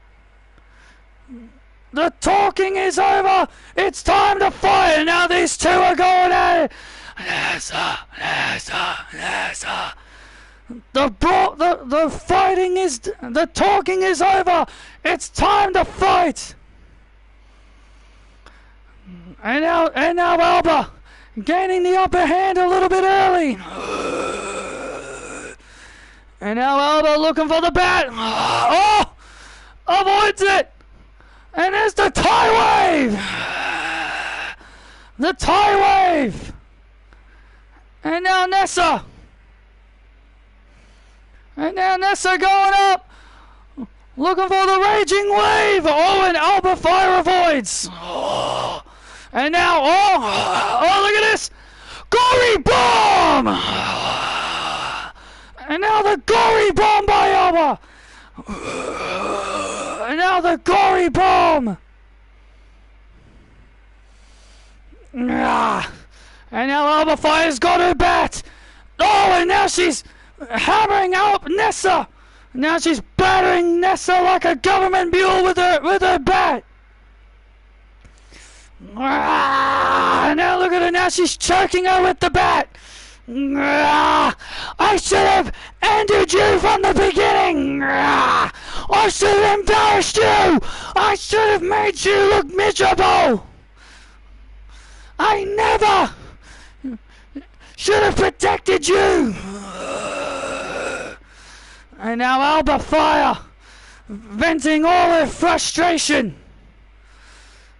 The talking is over! It's time to fight! And now these two are going at it! Nessa, Nessa, Nessa. The fighting is... The talking is over! It's time to fight! And now Alba gaining the upper hand a little bit early. And now Alba looking for the bat. Oh! Avoids it! And there's the tie wave! The tie wave! And now Nessa! And now Nessa going up! Looking for the raging wave! Oh, and Alba Fire avoids! Oh. And now, oh, look at this! Gory bomb! And now the gory bomb by Alba! And now the gory bomb! And now Alba Fire's got her bat! Oh, and now she's hammering out Nessa! Now she's battering Nessa like a government mule with her bat! Now look at her, now she's choking her with the bat. I should have ended you from the beginning. I should have embarrassed you. I should have made you look miserable. I never should have protected you. And now Alba Fire venting all her frustration.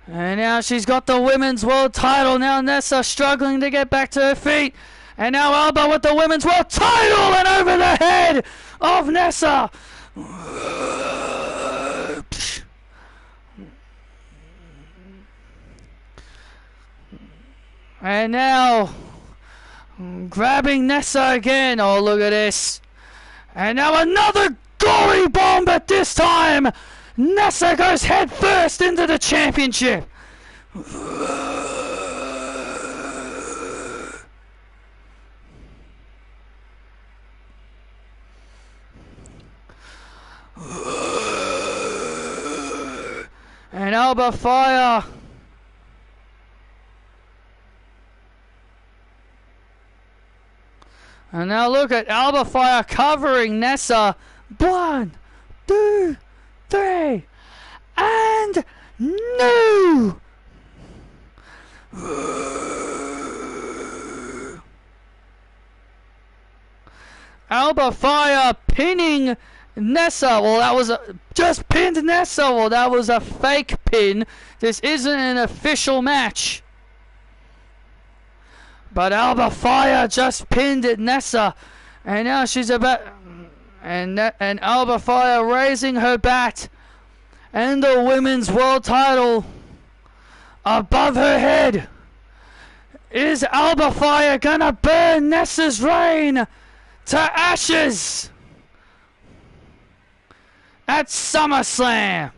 And now she's got the women's world title. Now Nessa struggling to get back to her feet. And now Alba with the women's world title and over the head of Nessa. And now grabbing Nessa again. Oh, look at this. And now another gory bomb, but this time Nessa goes head first into the championship. And Alba Fire. And now look at Alba Fire covering Nessa. 1, 2, 3. And no! Alba Fire pinning Nessa. Well, that was just pinned Nessa. Well, that was a fake pin. This isn't an official match. But Alba Fire just pinned Nessa. And now she's about... And Alba Fire raising her bat. And the women's world title above her head. Is Alba Fire gonna burn Nessa's reign to ashes at SummerSlam?